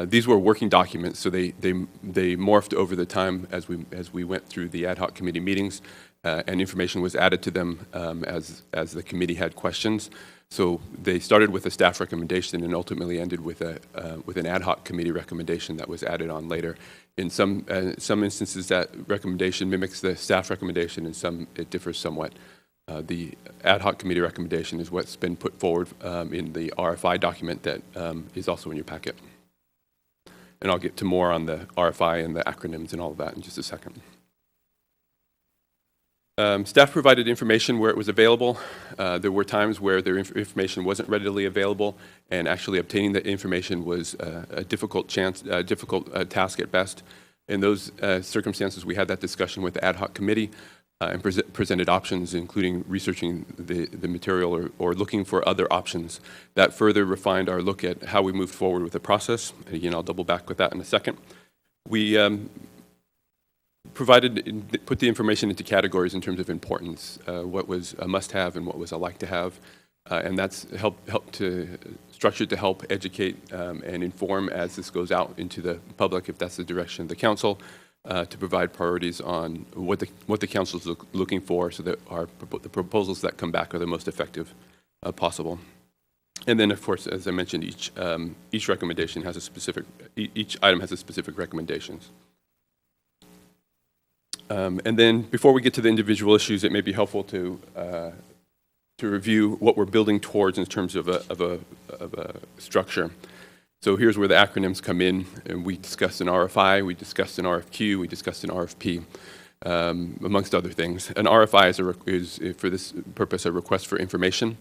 These were working documents, so they morphed over the time as we went through the ad hoc committee meetings, and information was added to them as the committee had questions. So they started with a staff recommendation and ultimately ended with an ad hoc committee recommendation that was added on later. In some instances, that recommendation mimics the staff recommendation, and some it differs somewhat. The ad hoc committee recommendation is what's been put forward in the RFI document that is also in your packet. And I'll get to more on the RFI and the acronyms and all of that in just a second. Staff provided information where it was available. There were times where their information wasn't readily available, and actually obtaining that information was a difficult task at best. In those circumstances, we had that discussion with the ad hoc committee and presented options, including researching the material or looking for other options. That further refined our look at how we moved forward with the process. And again, I'll double back with that in a second. We put the information into categories in terms of importance, what was a must-have and what was a like-to-have, and that's structured to help educate and inform as this goes out into the public, if that's the direction of the council, to provide priorities on what the council is looking for, so that the proposals that come back are the most effective possible. And then, of course, as I mentioned, each recommendation has each item has a specific recommendations. And then before we get to the individual issues, it may be helpful to review what we're building towards in terms of a structure. So here's where the acronyms come in. And we discussed an RFI, we discussed an RFQ, we discussed an RFP, amongst other things. An RFI is for this purpose, a request for information.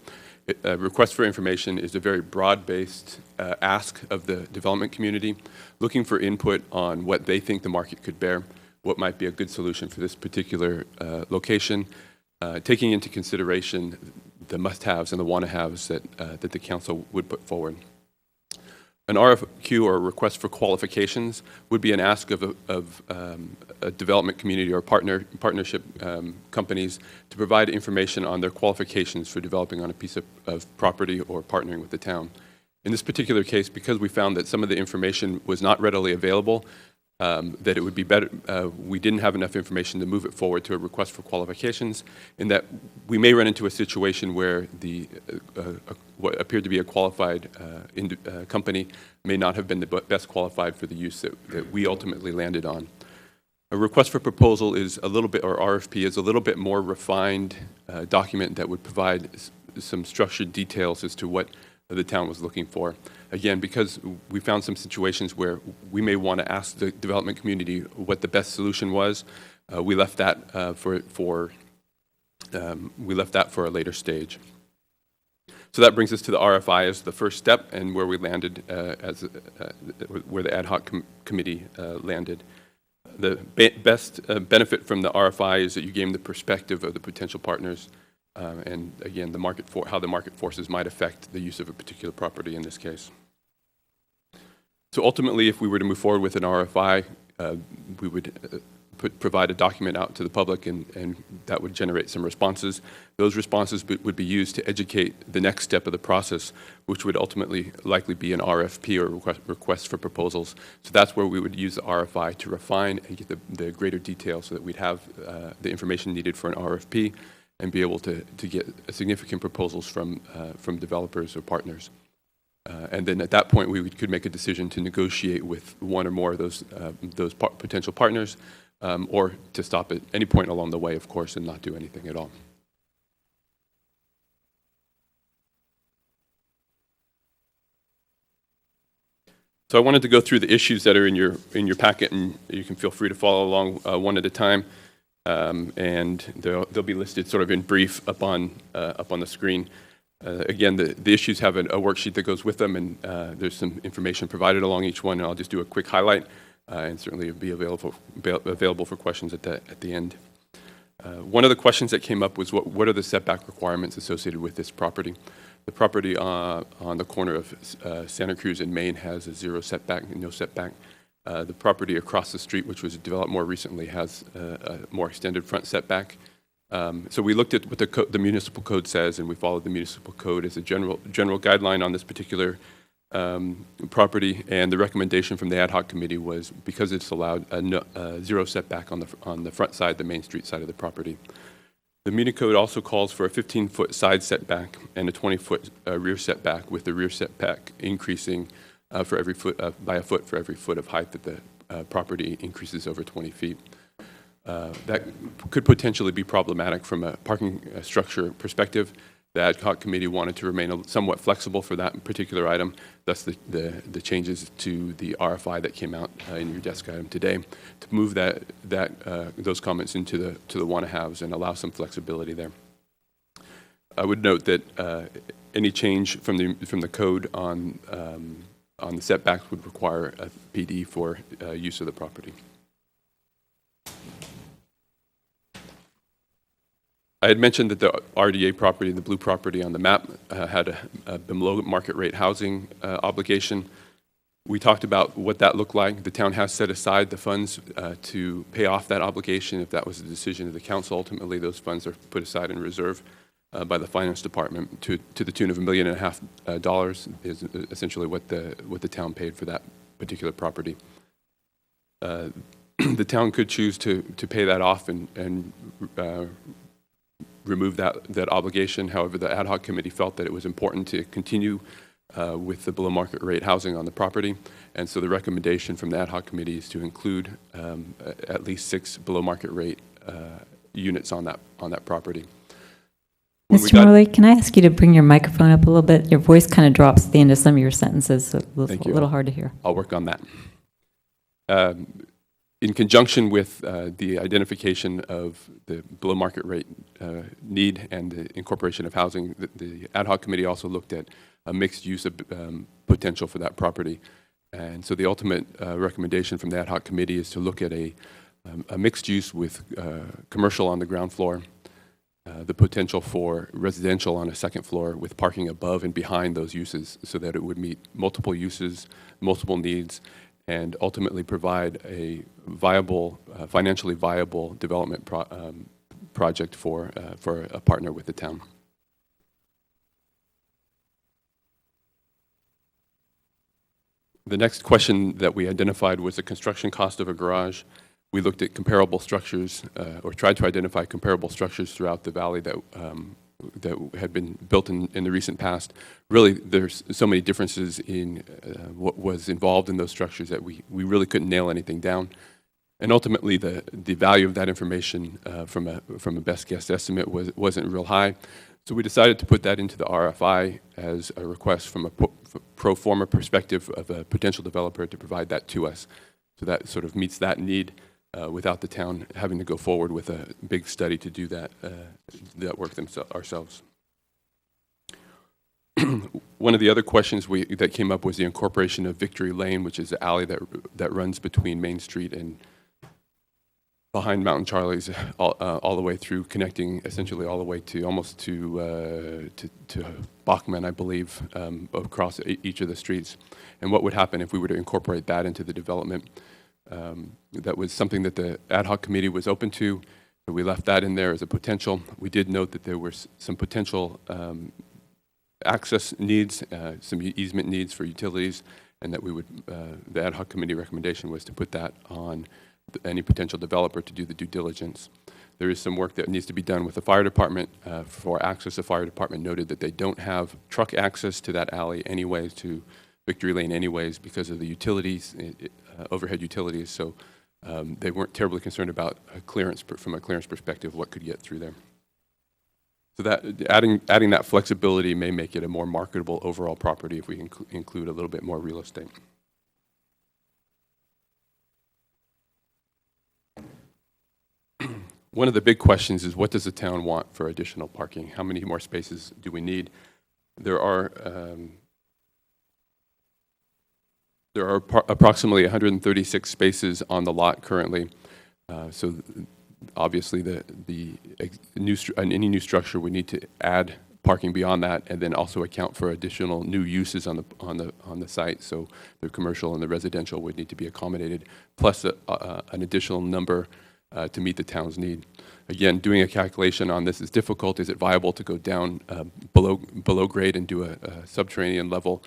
A request for information is a very broad-based ask of the development community, looking for input on what they think the market could bear, what might be a good solution for this particular location, taking into consideration the must-haves and the want-to-haves that the council would put forward. An RFQ, or a request for qualifications, would be an ask of a development community or partnership companies to provide information on their qualifications for developing on a piece of property or partnering with the town. In this particular case, because we found that some of the information was not readily available, that it would be better, we didn't have enough information to move it forward to a request for qualifications, in that we may run into a situation where what appeared to be a qualified company may not have been the best qualified for the use that we ultimately landed on. A request for proposal is a little bit, or RFP is a little bit more refined document that would provide some structured details as to what the town was looking for. Again, because we found some situations where we may want to ask the development community what the best solution was, we left that for a later stage. So that brings us to the RFI as the first step, and where we landed where the ad hoc committee landed. The best benefit from the RFI is that you gain the perspective of the potential partners, and again, how the market forces might affect the use of a particular property in this case. So ultimately, if we were to move forward with an RFI, we would provide a document out to the public, and that would generate some responses. Those responses would be used to educate the next step of the process, which would ultimately likely be an RFP, or request for proposals. So that's where we would use the RFI to refine and get the greater detail, so that we'd have the information needed for an RFP and be able to get significant proposals from developers or partners. And then at that point, we could make a decision to negotiate with one or more of those potential partners, or to stop at any point along the way, of course, and not do anything at all. So I wanted to go through the issues that are in your packet, and you can feel free to follow along one at a time. And they'll be listed sort of in brief up on the screen. Again, the issues have a worksheet that goes with them, and there's some information provided along each one, and I'll just do a quick highlight, and certainly be available for questions at the end. One of the questions that came up was what are the setback requirements associated with this property? The property on the corner of Santa Cruz and Main has a zero setback, no setback. The property across the street, which was developed more recently, has a more extended front setback. So we looked at what the municipal code says, and we followed the municipal code as a general guideline on this particular property. And the recommendation from the ad hoc committee was, because it's allowed a zero setback on the front side, the Main Street side of the property. The Muni Code also calls for a 15-foot side setback and a 20-foot rear setback, with the rear setback increasing for every foot by a foot for every foot of height that the property increases over 20 feet. That could potentially be problematic from a parking structure perspective. The ad hoc committee wanted to remain somewhat flexible for that particular item. Thus, the changes to the RFI that came out in your desk item today, to move those comments into the want-to-haves and allow some flexibility there. I would note that any change from the code on the setbacks would require a PD for use of the property. I had mentioned that the RDA property, the blue property on the map, had a below market rate housing obligation. We talked about what that looked like. The town has set aside the funds to pay off that obligation. If that was the decision of the council, ultimately those funds are put aside in reserve by the finance department to the tune of $1.5 million is essentially what the town paid for that particular property. The town could choose to pay that off and remove that obligation. However, the ad hoc committee felt that it was important to continue with the below market rate housing on the property, and so the recommendation from the ad hoc committee is to include at least 6 below market rate units on that property. Mr. Morley, can I ask you to bring your microphone up a little bit? Your voice kind of drops at the end of some of your sentences, so it's a little hard to hear. I'll work on that. In conjunction with the identification of the below market rate need and the incorporation of housing, the ad hoc committee also looked at a mixed use of potential for that property. And so the ultimate recommendation from the ad hoc committee is to look at a mixed use with commercial on the ground floor, the potential for residential on a second floor with parking above and behind those uses so that it would meet multiple uses, multiple needs, and ultimately provide a viable, financially viable development project for a partner with the town. The next question that we identified was the construction cost of a garage. We looked at comparable structures, or tried to identify comparable structures throughout the valley that had been built in the recent past. Really, there's so many differences in what was involved in those structures that we really couldn't nail anything down. And ultimately, the value of that information from a best guess estimate wasn't real high. So we decided to put that into the RFI as a request from a pro forma perspective of a potential developer to provide that to us. So that sort of meets that need without the town having to go forward with a big study to do that work ourselves. One of the other questions that came up was the incorporation of Victory Lane, which is the alley that runs between Main Street and behind Mountain Charlie's, all the way through, connecting essentially all the way to almost to Bachman, I believe, across each of the streets. And what would happen if we were to incorporate that into the development? That was something that the ad hoc committee was open to. We left that in there as a potential. We did note that there were some potential access needs, some easement needs for utilities, and that we would, the ad hoc committee recommendation was to put that on any potential developer to do the due diligence. There is some work that needs to be done with the fire department for access. The fire department noted that they don't have truck access to that alley anyways, to Victory Lane anyways, because of the utilities, overhead utilities. So they weren't terribly concerned about clearance, from a clearance perspective, what could get through there. So that adding that flexibility may make it a more marketable overall property if we include a little bit more real estate. One of the big questions is, what does the town want for additional parking? How many more spaces do we need? There are approximately 136 spaces on the lot currently. So obviously, any new structure would need to add parking beyond that, and then also account for additional new uses on the site. So the commercial and the residential would need to be accommodated, plus an additional number to meet the town's need. Again, doing a calculation on this is difficult. Is it viable to go down below grade and do a subterranean level?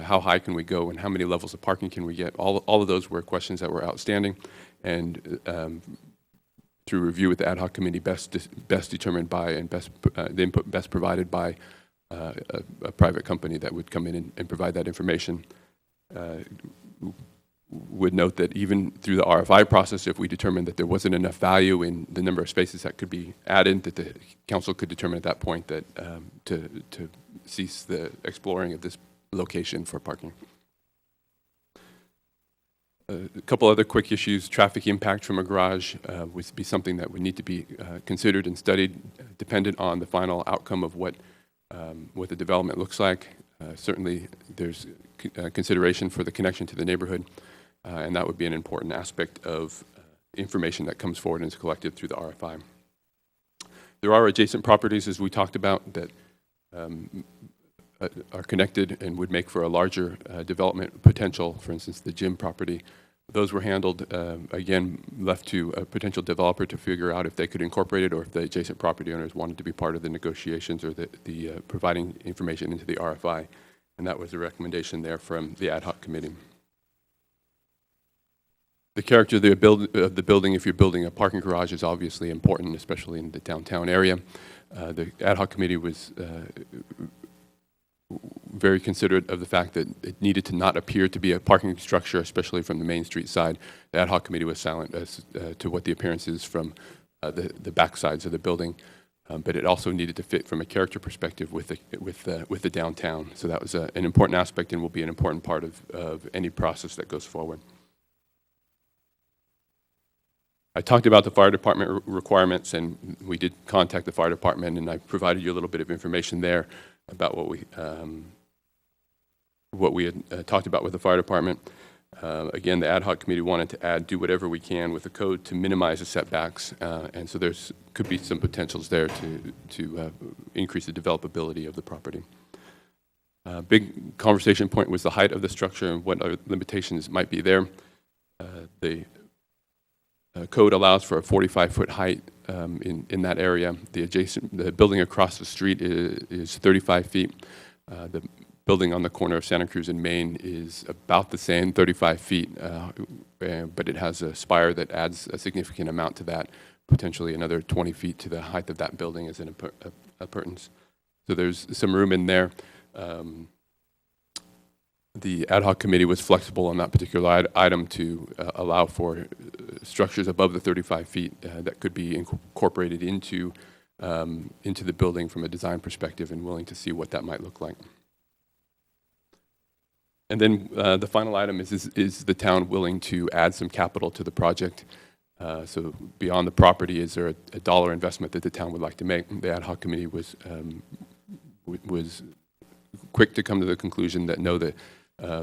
How high can we go, and how many levels of parking can we get? All of those were questions that were outstanding, and through review with the ad hoc committee, best determined by and the input best provided by a private company that would come in and provide that information. Would note that even through the RFI process, if we determined that there wasn't enough value in the number of spaces that could be added, that the council could determine at that point that to cease the exploring of this location for parking. A couple other quick issues. Traffic impact from a garage would be something that would need to be considered and studied, dependent on the final outcome of what the development looks like. Certainly, there's consideration for the connection to the neighborhood, and that would be an important aspect of information that comes forward and is collected through the RFI. There are adjacent properties, as we talked about, that are connected and would make for a larger development potential. For instance, the gym property. Those were handled, again, left to a potential developer to figure out if they could incorporate it or if the adjacent property owners wanted to be part of the negotiations or the providing information into the RFI. And that was a recommendation there from the ad hoc committee. The character of the building, if you're building a parking garage, is obviously important, especially in the downtown area. The ad hoc committee was very considerate of the fact that it needed to not appear to be a parking structure, especially from the Main Street side. The ad hoc committee was silent as to what the appearance is from the back sides of the building, but it also needed to fit from a character perspective with the downtown. So that was an important aspect and will be an important part of any process that goes forward. I talked about the fire department requirements, and we did contact the fire department, and I provided you a little bit of information there about what we had talked about with the fire department. Again, the ad hoc committee wanted to do whatever we can with the code to minimize the setbacks, and so could be some potentials there to increase the developability of the property. Big conversation point was the height of the structure and what other limitations might be there. The code allows for a 45-foot height in that area. The building across the street is 35 feet. The building on the corner of Santa Cruz and Main is about the same, 35 feet, but it has a spire that adds a significant amount to that, potentially another 20 feet to the height of that building as an appurtenance. So there's some room in there. The ad hoc committee was flexible on that particular item to allow for structures above the 35 feet that could be incorporated into the building from a design perspective, and willing to see what that might look like. And then the final item is the town willing to add some capital to the project? So beyond the property, is there a dollar investment that the town would like to make? The ad hoc committee was quick to come to the conclusion that no, the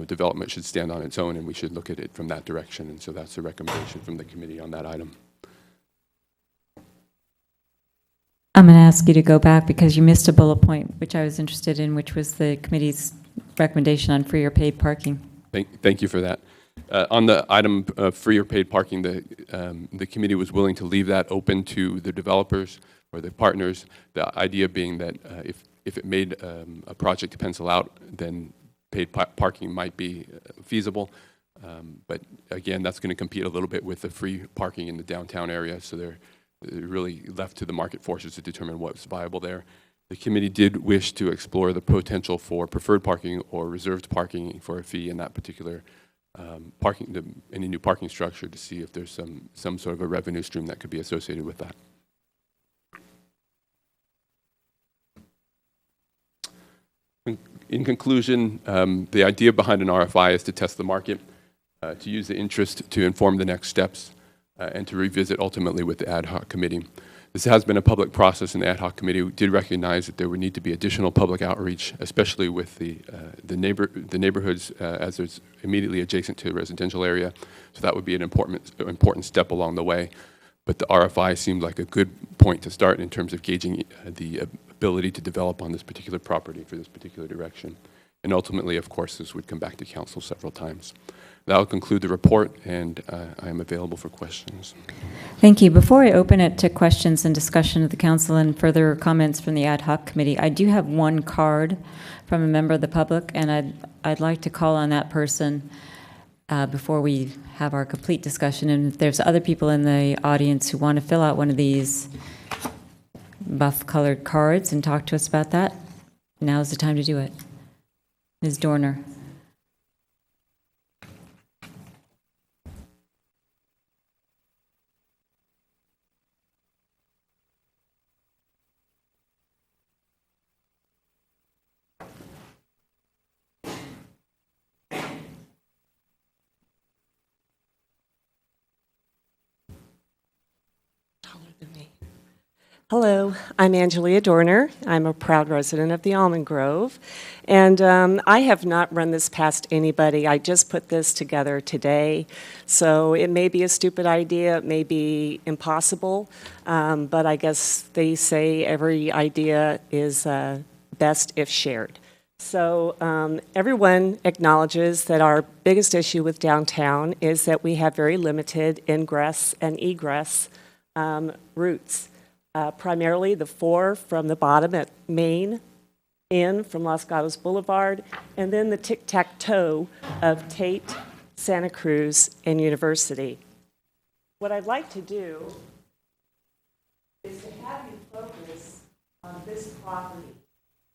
development should stand on its own, and we should look at it from that direction. And so that's a recommendation from the committee on that item. I'm going to ask you to go back because you missed a bullet point, which I was interested in, which was the committee's recommendation on free or paid parking. Thank you for that. On the item free or paid parking, the committee was willing to leave that open to the developers or the partners. The idea being that if it made a project to pencil out, then paid parking might be feasible. But again, that's going to compete a little bit with the free parking in the downtown area. So they're really left to the market forces to determine what's viable there. The committee did wish to explore the potential for preferred parking or reserved parking for a fee in that particular any new parking structure, to see if there's some sort of a revenue stream that could be associated with that. In conclusion, the idea behind an RFI is to test the market, to use the interest to inform the next steps, and to revisit ultimately with the ad hoc committee. This has been a public process, and the ad hoc committee did recognize that there would need to be additional public outreach, especially with the neighborhoods as it's immediately adjacent to a residential area. So that would be an important step along the way. But the RFI seemed like a good point to start in terms of gauging the ability to develop on this particular property for this particular direction. And ultimately, of course, this would come back to council several times. That will conclude the report, and I am available for questions. Thank you. Before I open it to questions and discussion of the council and further comments from the ad hoc committee, I do have one card from a member of the public, and I'd like to call on that person before we have our complete discussion. And if there's other people in the audience who want to fill out one of these buff-colored cards and talk to us about that, now's the time to do it. Ms. Dorner. Hello, I'm Angelia Dorner. I'm a proud resident of the Almond Grove, and I have not run this past anybody. I just put this together today, so it may be a stupid idea, it may be impossible, but I guess they say every idea is best if shared. So everyone acknowledges that our biggest issue with downtown is that we have very limited ingress and egress routes. Primarily the 4 from the bottom at Main, in from Los Gatos Boulevard, and then the tic-tac-toe of Tate, Santa Cruz, and University. What I'd like to do is to have you focus on this property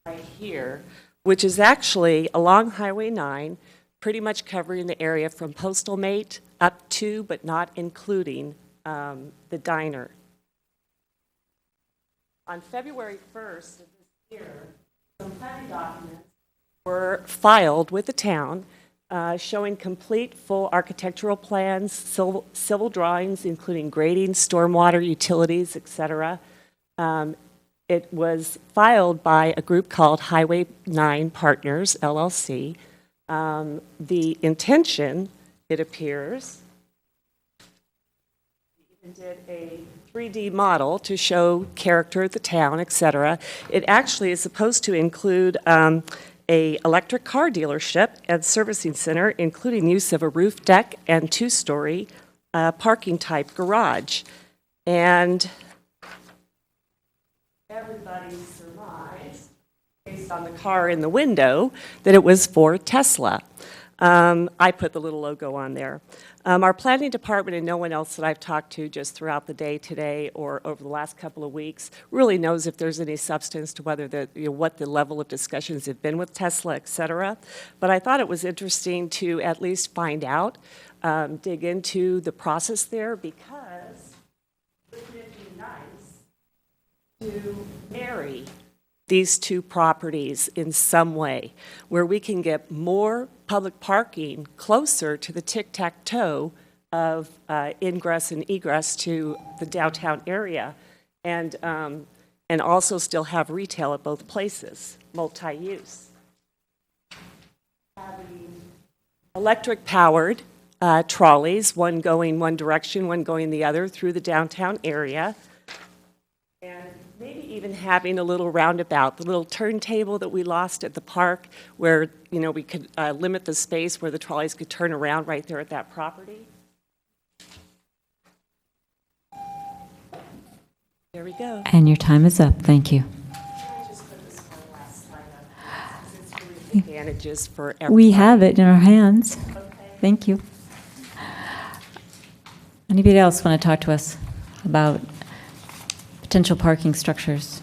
right here, which is actually along Highway 9, pretty much covering the area from Postal Mate up to, but not including, the diner. On February 1st of this year, some planning documents were filed with the town showing complete full architectural plans, civil drawings, including grading, stormwater, utilities, etc. It was filed by a group called Highway 9 Partners, LLC. The intention it appears. We even did a 3D model to show character of the town, etc. It actually is supposed to include a electric car dealership and servicing center, including use of a roof deck and 2-story parking type garage. And everybody surmised, based on the car in the window, that it was for Tesla. I put the little logo on there. Our planning department and no one else that I've talked to just throughout the day today or over the last couple of weeks really knows if there's any substance to whether what the level of discussions have been with Tesla, et cetera. But I thought it was interesting to at least find out, dig into the process there, because wouldn't it be nice to marry these two properties in some way, where we can get more public parking closer to the tic-tac-toe of ingress and egress to the downtown area, and also still have retail at both places, multi-use. Having electric-powered trolleys, one going one direction, one going the other through the downtown area, and maybe even having a little roundabout, the little turntable that we lost at the park, where we could limit the space where the trolleys could turn around right there at that property. There we go. And your time is up. Thank you. I just put this one last slide up, because it's really advantages for everyone. We have it in our hands. Okay. Thank you. Anybody else want to talk to us about potential parking structures?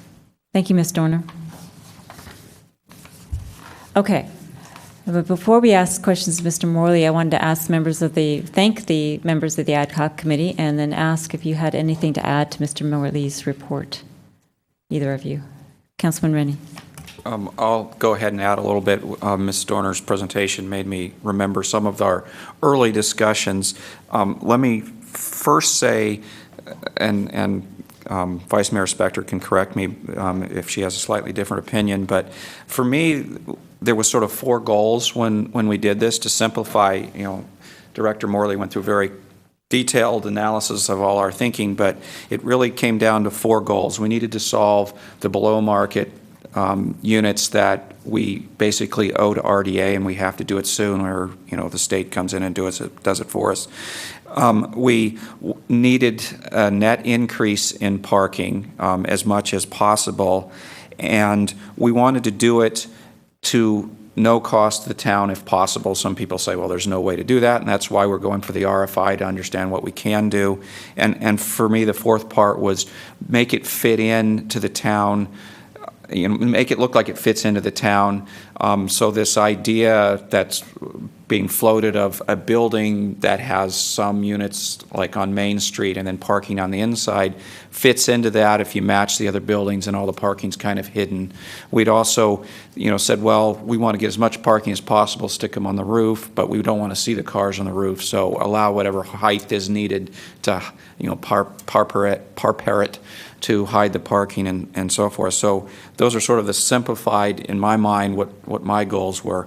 Thank you, Ms. Dorner. Okay. But before we ask questions of Mr. Morley, I wanted to thank the members of the ad hoc committee, and then ask if you had anything to add to Mr. Morley's report. Either of you. Councilman Rennie. I'll go ahead and add a little bit. Ms. Dorner's presentation made me remember some of our early discussions. Let me first say, and Vice Mayor Spector can correct me if she has a slightly different opinion, but for me, there was sort of 4 goals when we did this to simplify. Director Morley went through a very detailed analysis of all our thinking, but it really came down to 4 goals. We needed to solve the below market units that we basically owe to RDA, and we have to do it soon, or the state comes in and does it for us. We needed a net increase in parking as much as possible, and we wanted to do it to no cost to the town if possible. Some people say, well, there's no way to do that, and that's why we're going for the RFI, to understand what we can do. And for me, the 4th part was make it fit in to the town, make it look like it fits into the town. So this idea that's being floated of a building that has some units like on Main Street and then parking on the inside fits into that if you match the other buildings and all the parking's kind of hidden. We'd also, said, well, we want to get as much parking as possible, stick them on the roof, but we don't want to see the cars on the roof, so allow whatever height is needed to, parapet it to hide the parking and so forth. So those are sort of the simplified, in my mind, what my goals were.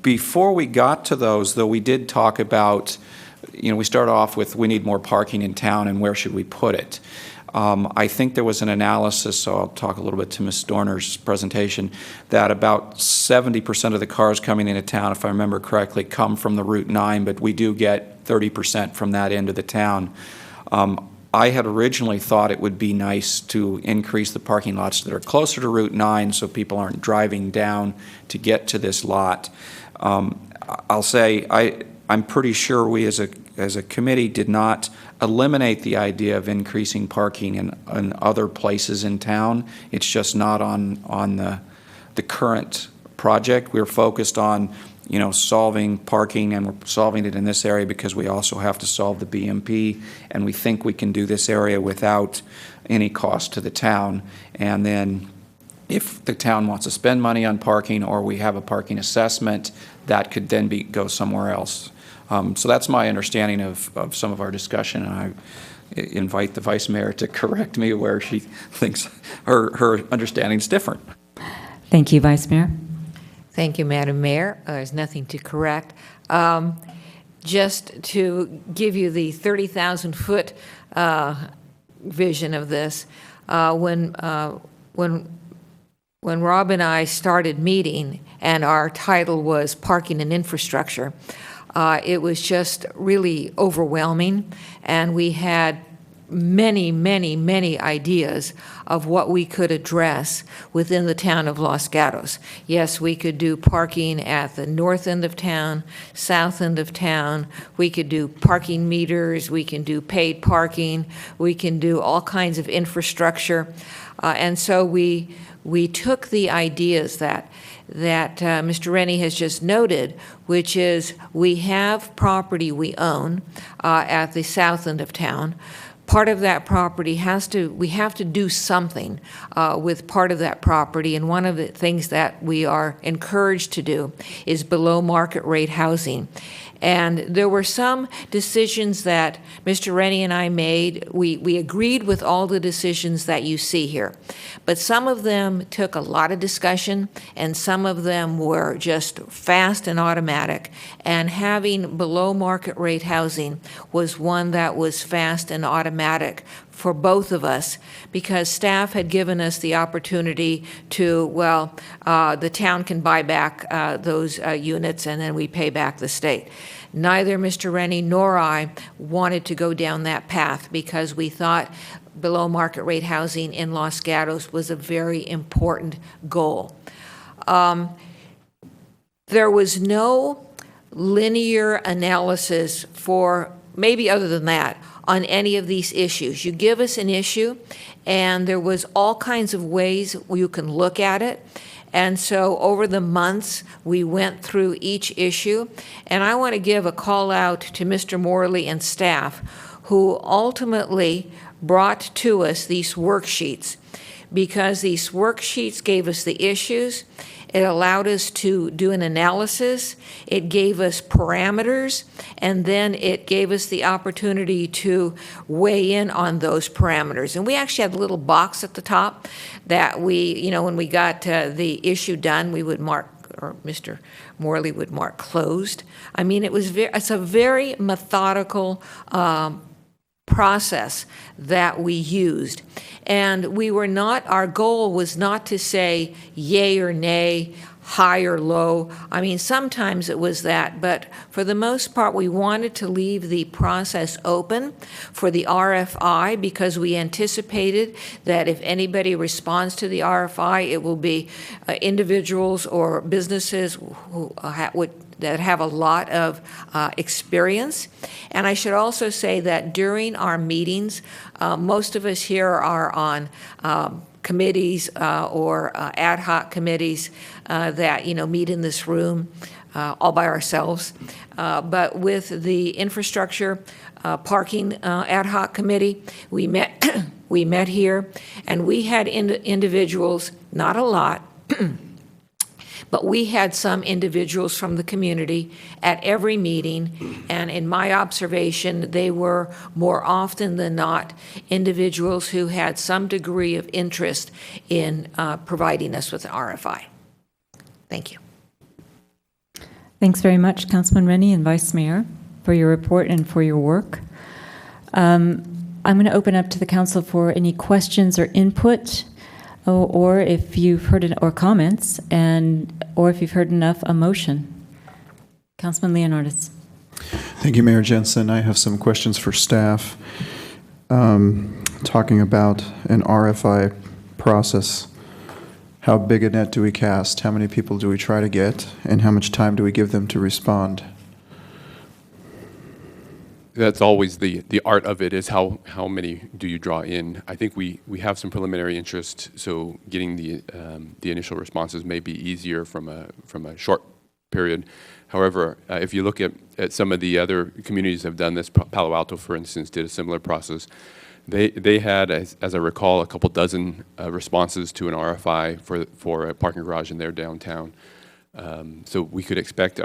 Before we got to those, though, we did talk about, we started off with we need more parking in town and where should we put it. I think there was an analysis, so I'll talk a little bit to Ms. Dorner's presentation, that about 70% of the cars coming into town, if I remember correctly, come from the Route 9, but we do get 30% from that end of the town. I had originally thought it would be nice to increase the parking lots that are closer to Route 9 so people aren't driving down to get to this lot. I'll say I'm pretty sure we as a committee did not eliminate the idea of increasing parking in other places in town. It's just not on the current project. We're focused on solving parking, and we're solving it in this area because we also have to solve the BMP, and we think we can do this area without any cost to the town. And then if the town wants to spend money on parking, or we have a parking assessment, that could then go somewhere else. So that's my understanding of some of our discussion, and I invite the Vice Mayor to correct me where she thinks her understanding is different. Thank you, Vice Mayor. Thank you, Madam Mayor. There's nothing to correct. just to give you the 30,000-foot vision of this, when Rob and I started meeting, and our title was Parking and Infrastructure, it was just really overwhelming, and we had many, many, many ideas of what we could address within the town of Los Gatos. Yes, we could do parking at the north end of town, south end of town. We could do parking meters. We can do paid parking. We can do all kinds of infrastructure. And so we took the ideas that Mr. Rennie has just noted, which is we have property we own at the south end of town. Part of that property we have to do something with part of that property, and one of the things that we are encouraged to do is below market rate housing. And there were some decisions that Mr. Rennie and I made. We agreed with all the decisions that you see here. But some of them took a lot of discussion, and some of them were just fast and automatic. And having below market rate housing was one that was fast and automatic for both of us, because staff had given us the opportunity to, the town can buy back those units and then we pay back the state. Neither Mr. Rennie nor I wanted to go down that path because we thought below market rate housing in Los Gatos was a very important goal. There was no linear analysis for, maybe other than that, on any of these issues. You give us an issue, and there was all kinds of ways you can look at it. And so over the months, we went through each issue. And I want to give a call out to Mr. Morley and staff, who ultimately brought to us these worksheets, because these worksheets gave us the issues. It allowed us to do an analysis. It gave us parameters, and then it gave us the opportunity to weigh in on those parameters. And we actually had a little box at the top that we, when we got the issue done, we would mark, or Mr. Morley would mark closed. I mean, it's a very methodical process that we used. And our goal was not to say yay or nay, high or low. I mean, sometimes it was that, but for the most part, we wanted to leave the process open for the RFI, because we anticipated that if anybody responds to the RFI, it will be individuals or businesses that have a lot of experience. And I should also say that during our meetings, most of us here are on committees or ad hoc committees that meet in this room all by ourselves. But with the infrastructure parking ad hoc committee, we met here, and we had individuals, not a lot, but we had some individuals from the community at every meeting, and in my observation, they were more often than not individuals who had some degree of interest in providing us with an RFI. Thank you. Thanks very much, Councilman Rennie and Vice Mayor, for your report and for your work. I'm going to open up to the council for any questions or input, or if you've heard or comments, or if you've heard enough, a motion. Councilman Leonardis. Thank you, Mayor Jensen. I have some questions for staff. Talking about an RFI process, how big a net do we cast? How many people do we try to get? And how much time do we give them to respond? That's always the art of it, is how many do you draw in. I think we have some preliminary interest, so getting the initial responses may be easier from a short period. However, if you look at some of the other communities that have done this, Palo Alto, for instance, did a similar process. They had, as I recall, a couple dozen responses to an RFI for a parking garage in their downtown. So we could expect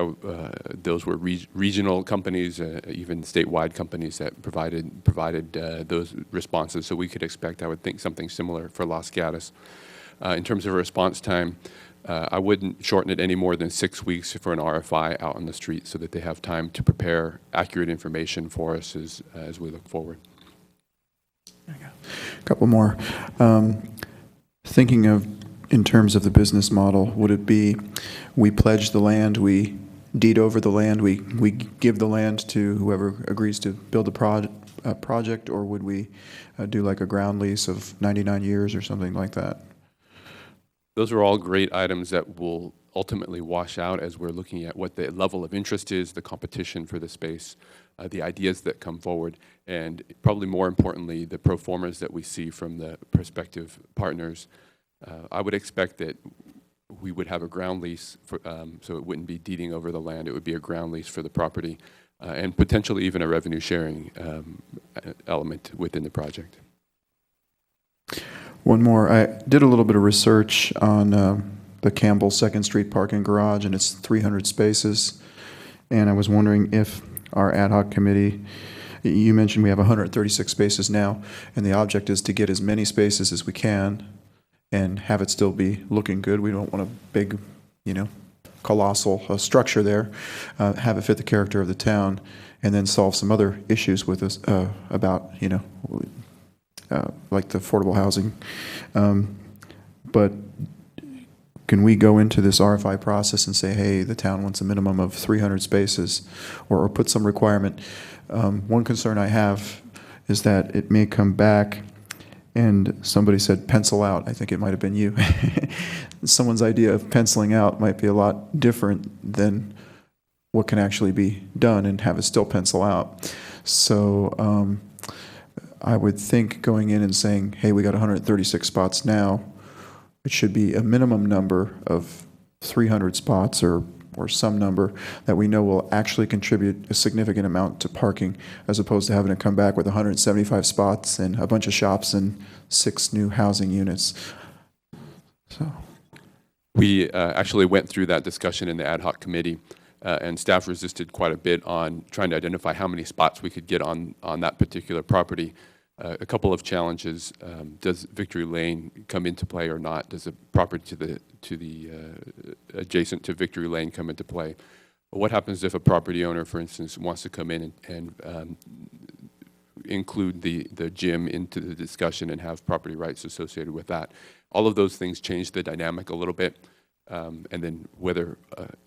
those were regional companies, even statewide companies that provided those responses. So we could expect, I would think, something similar for Los Gatos. In terms of response time, I wouldn't shorten it any more than 6 weeks for an RFI out on the street so that they have time to prepare accurate information for us as we look forward. A couple more. Thinking of, in terms of the business model, would it be we pledge the land, we deed over the land, we give the land to whoever agrees to build a project, or would we do like a ground lease of 99 years or something like that? Those are all great items that will ultimately wash out as we're looking at what the level of interest is, the competition for the space, the ideas that come forward, and probably more importantly, the pro formas that we see from the prospective partners. I would expect that we would have a ground lease, so it wouldn't be deeding over the land. It would be a ground lease for the property, and potentially even a revenue sharing element within the project. One more. I did a little bit of research on the Campbell 2nd Street parking garage, and it's 300 spaces. And I was wondering if our ad hoc committee, you mentioned we have 136 spaces now, and the object is to get as many spaces as we can and have it still be looking good. We don't want a big, colossal structure there. Have it fit the character of the town, and then solve some other issues with us about, like the affordable housing. But can we go into this RFI process and say, hey, the town wants a minimum of 300 spaces, or put some requirement? One concern I have is that it may come back and somebody said pencil out. I think it might have been you. Someone's idea of penciling out might be a lot different than what can actually be done and have it still pencil out. So I would think going in and saying, hey, we got 136 spots now, it should be a minimum number of 300 spots or some number that we know will actually contribute a significant amount to parking, as opposed to having to come back with 175 spots and a bunch of shops and 6 new housing units. So we actually went through that discussion in the ad hoc committee, and staff resisted quite a bit on trying to identify how many spots we could get on that particular property. A couple of challenges. Does Victory Lane come into play or not? Does the property to the adjacent to Victory Lane come into play? What happens if a property owner, for instance, wants to come in and include the gym into the discussion and have property rights associated with that? All of those things change the dynamic a little bit. And then whether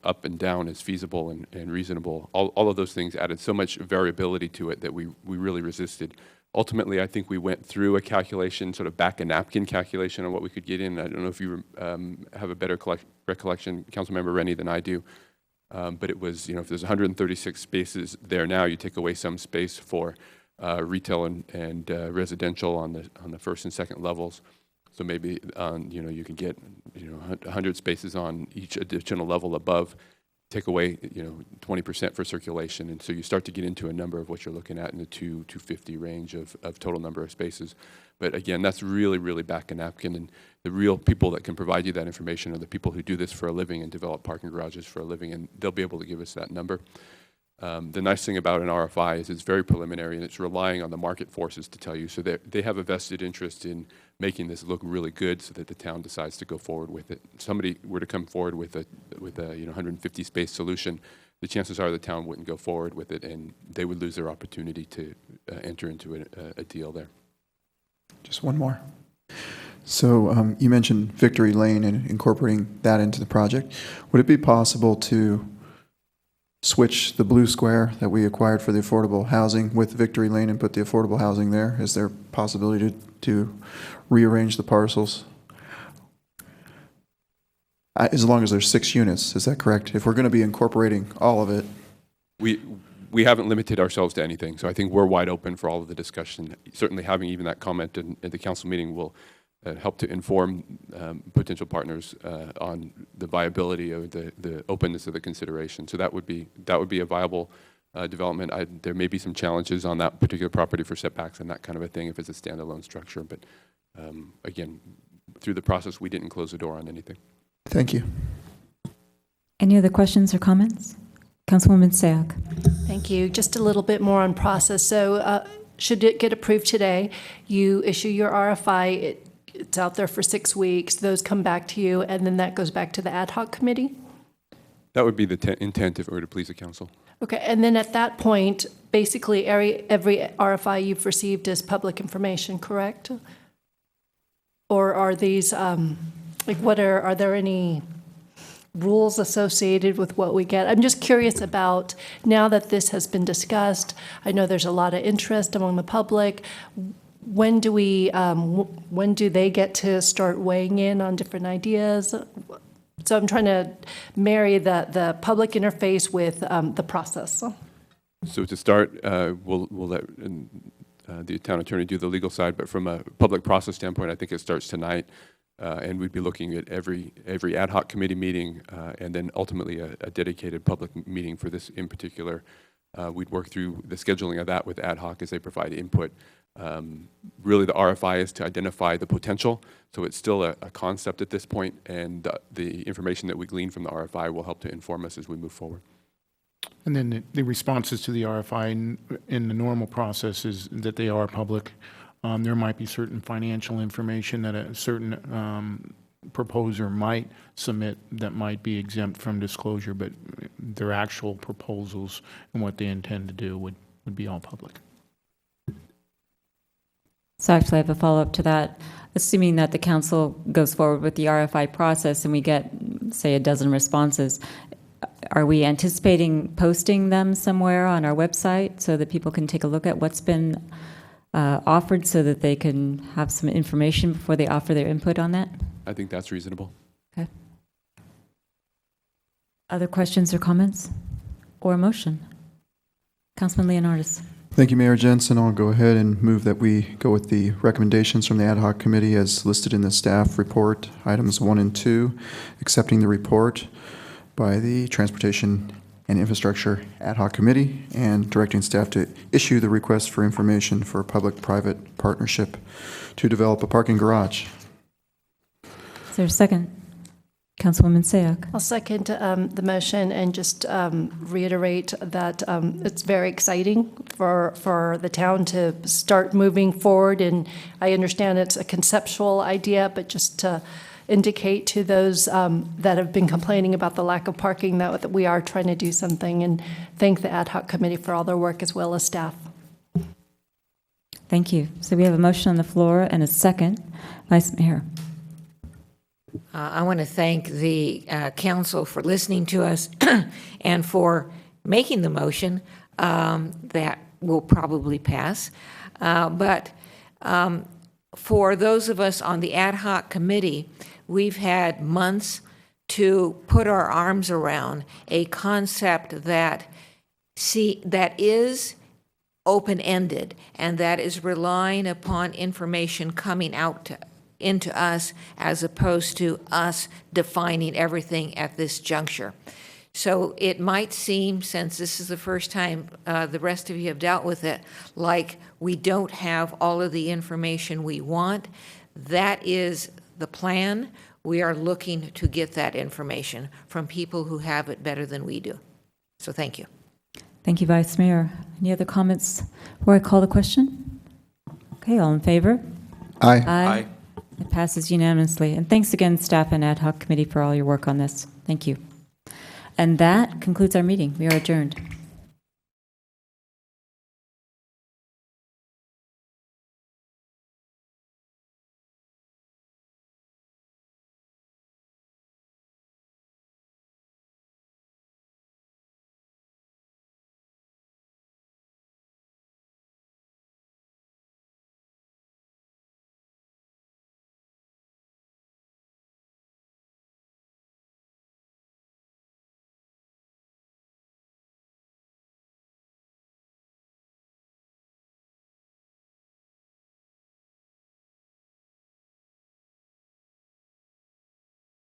up and down is feasible and reasonable. All of those things added so much variability to it that we really resisted. Ultimately, I think we went through a calculation, sort of back a napkin calculation on what we could get in. I don't know if you have a better recollection, Councilmember Rennie, than I do. But it was, if there's 136 spaces there now, you take away some space for retail and residential on the first and second levels. So maybe you can get 100 spaces on each additional level above. Take away 20% for circulation, and so you start to get into a number of what you're looking at in the 250 range of total number of spaces. But again, that's really back a napkin, and the real people that can provide you that information are the people who do this for a living and develop parking garages for a living, and they'll be able to give us that number. The nice thing about an RFI is it's very preliminary and it's relying on the market forces to tell you. So they have a vested interest in making this look really good so that the town decides to go forward with it. If somebody were to come forward with a 150 space solution, the chances are the town wouldn't go forward with it and they would lose their opportunity to enter into a deal there. Just one more. So you mentioned Victory Lane and incorporating that into the project. Would it be possible to switch the blue square that we acquired for the affordable housing with Victory Lane and put the affordable housing there? Is there a possibility to rearrange the parcels? As long as there's 6 units, is that correct? If we're going to be incorporating all of it. We haven't limited ourselves to anything, so I think we're wide open for all of the discussion. Certainly having even that comment at the council meeting will help to inform potential partners on the viability of the openness of the consideration. So that would be a viable development. There may be some challenges on that particular property for setbacks and that kind of a thing if it's a standalone structure. But again, through the process, we didn't close the door on anything. Thank you. Any other questions or comments? Councilwoman Sayoc. Thank you. Just a little bit more on process. So should it get approved today, you issue your RFI. it's out there for 6 weeks, those come back to you, and then that goes back to the ad hoc committee? That would be the intent if it were to please the council. Okay, and then at that point, basically every RFI you've received is public information, correct? Or are these, are there any rules associated with what we get? I'm just curious about, now that this has been discussed, I know there's a lot of interest among the public. When do they get to start weighing in on different ideas? So I'm trying to marry the public interface with the process. So to start, we'll let the town attorney do the legal side, but from a public process standpoint, I think it starts tonight, and we'd be looking at every ad hoc committee meeting, and then ultimately a dedicated public meeting for this in particular. We'd work through the scheduling of that with ad hoc as they provide input. Really, the RFI is to identify the potential, so it's still a concept at this point, and the information that we glean from the RFI will help to inform us as we move forward. And then the responses to the RFI in the normal process is that they are public. There might be certain financial information that a certain proposer might submit that might be exempt from disclosure, but their actual proposals and what they intend to do would be all public. So actually, I have a follow-up to that. Assuming that the council goes forward with the RFI process and we get, say, a dozen responses, are we anticipating posting them somewhere on our website so that people can take a look at what's been offered so that they can have some information before they offer their input on that? I think that's reasonable. Okay. Other questions or comments or a motion? Councilman Leonardis. Thank you, Mayor Jensen. I'll go ahead and move that we go with the recommendations from the ad hoc committee as listed in the staff report, items 1 and 2, accepting the report by the Transportation and Infrastructure Ad hoc Committee and directing staff to issue the request for information for public-private partnership to develop a parking garage. Is there a second? Councilwoman Sayak. I'll second the motion and just reiterate that it's very exciting for the town to start moving forward. And I understand it's a conceptual idea, but just to indicate to those that have been complaining about the lack of parking that we are trying to do something, and thank the ad hoc committee for all their work as well as staff. Thank you. So we have a motion on the floor and a second. Vice Mayor. I want to thank the council for listening to us and for making the motion that will probably pass. But for those of us on the ad hoc committee, we've had months to put our arms around a concept that is open-ended and that is relying upon information coming out into us as opposed to us defining everything at this juncture. So it might seem, since this is the first time the rest of you have dealt with it, like we don't have all of the information we want. That is the plan. We are looking to get that information from people who have it better than we do. So thank you. Thank you, Vice Mayor. Any other comments before I call the question? Okay, all in favor? Aye. Aye. It passes unanimously. And thanks again, staff and ad hoc committee, for all your work on this. Thank you. And that concludes our meeting. We are adjourned.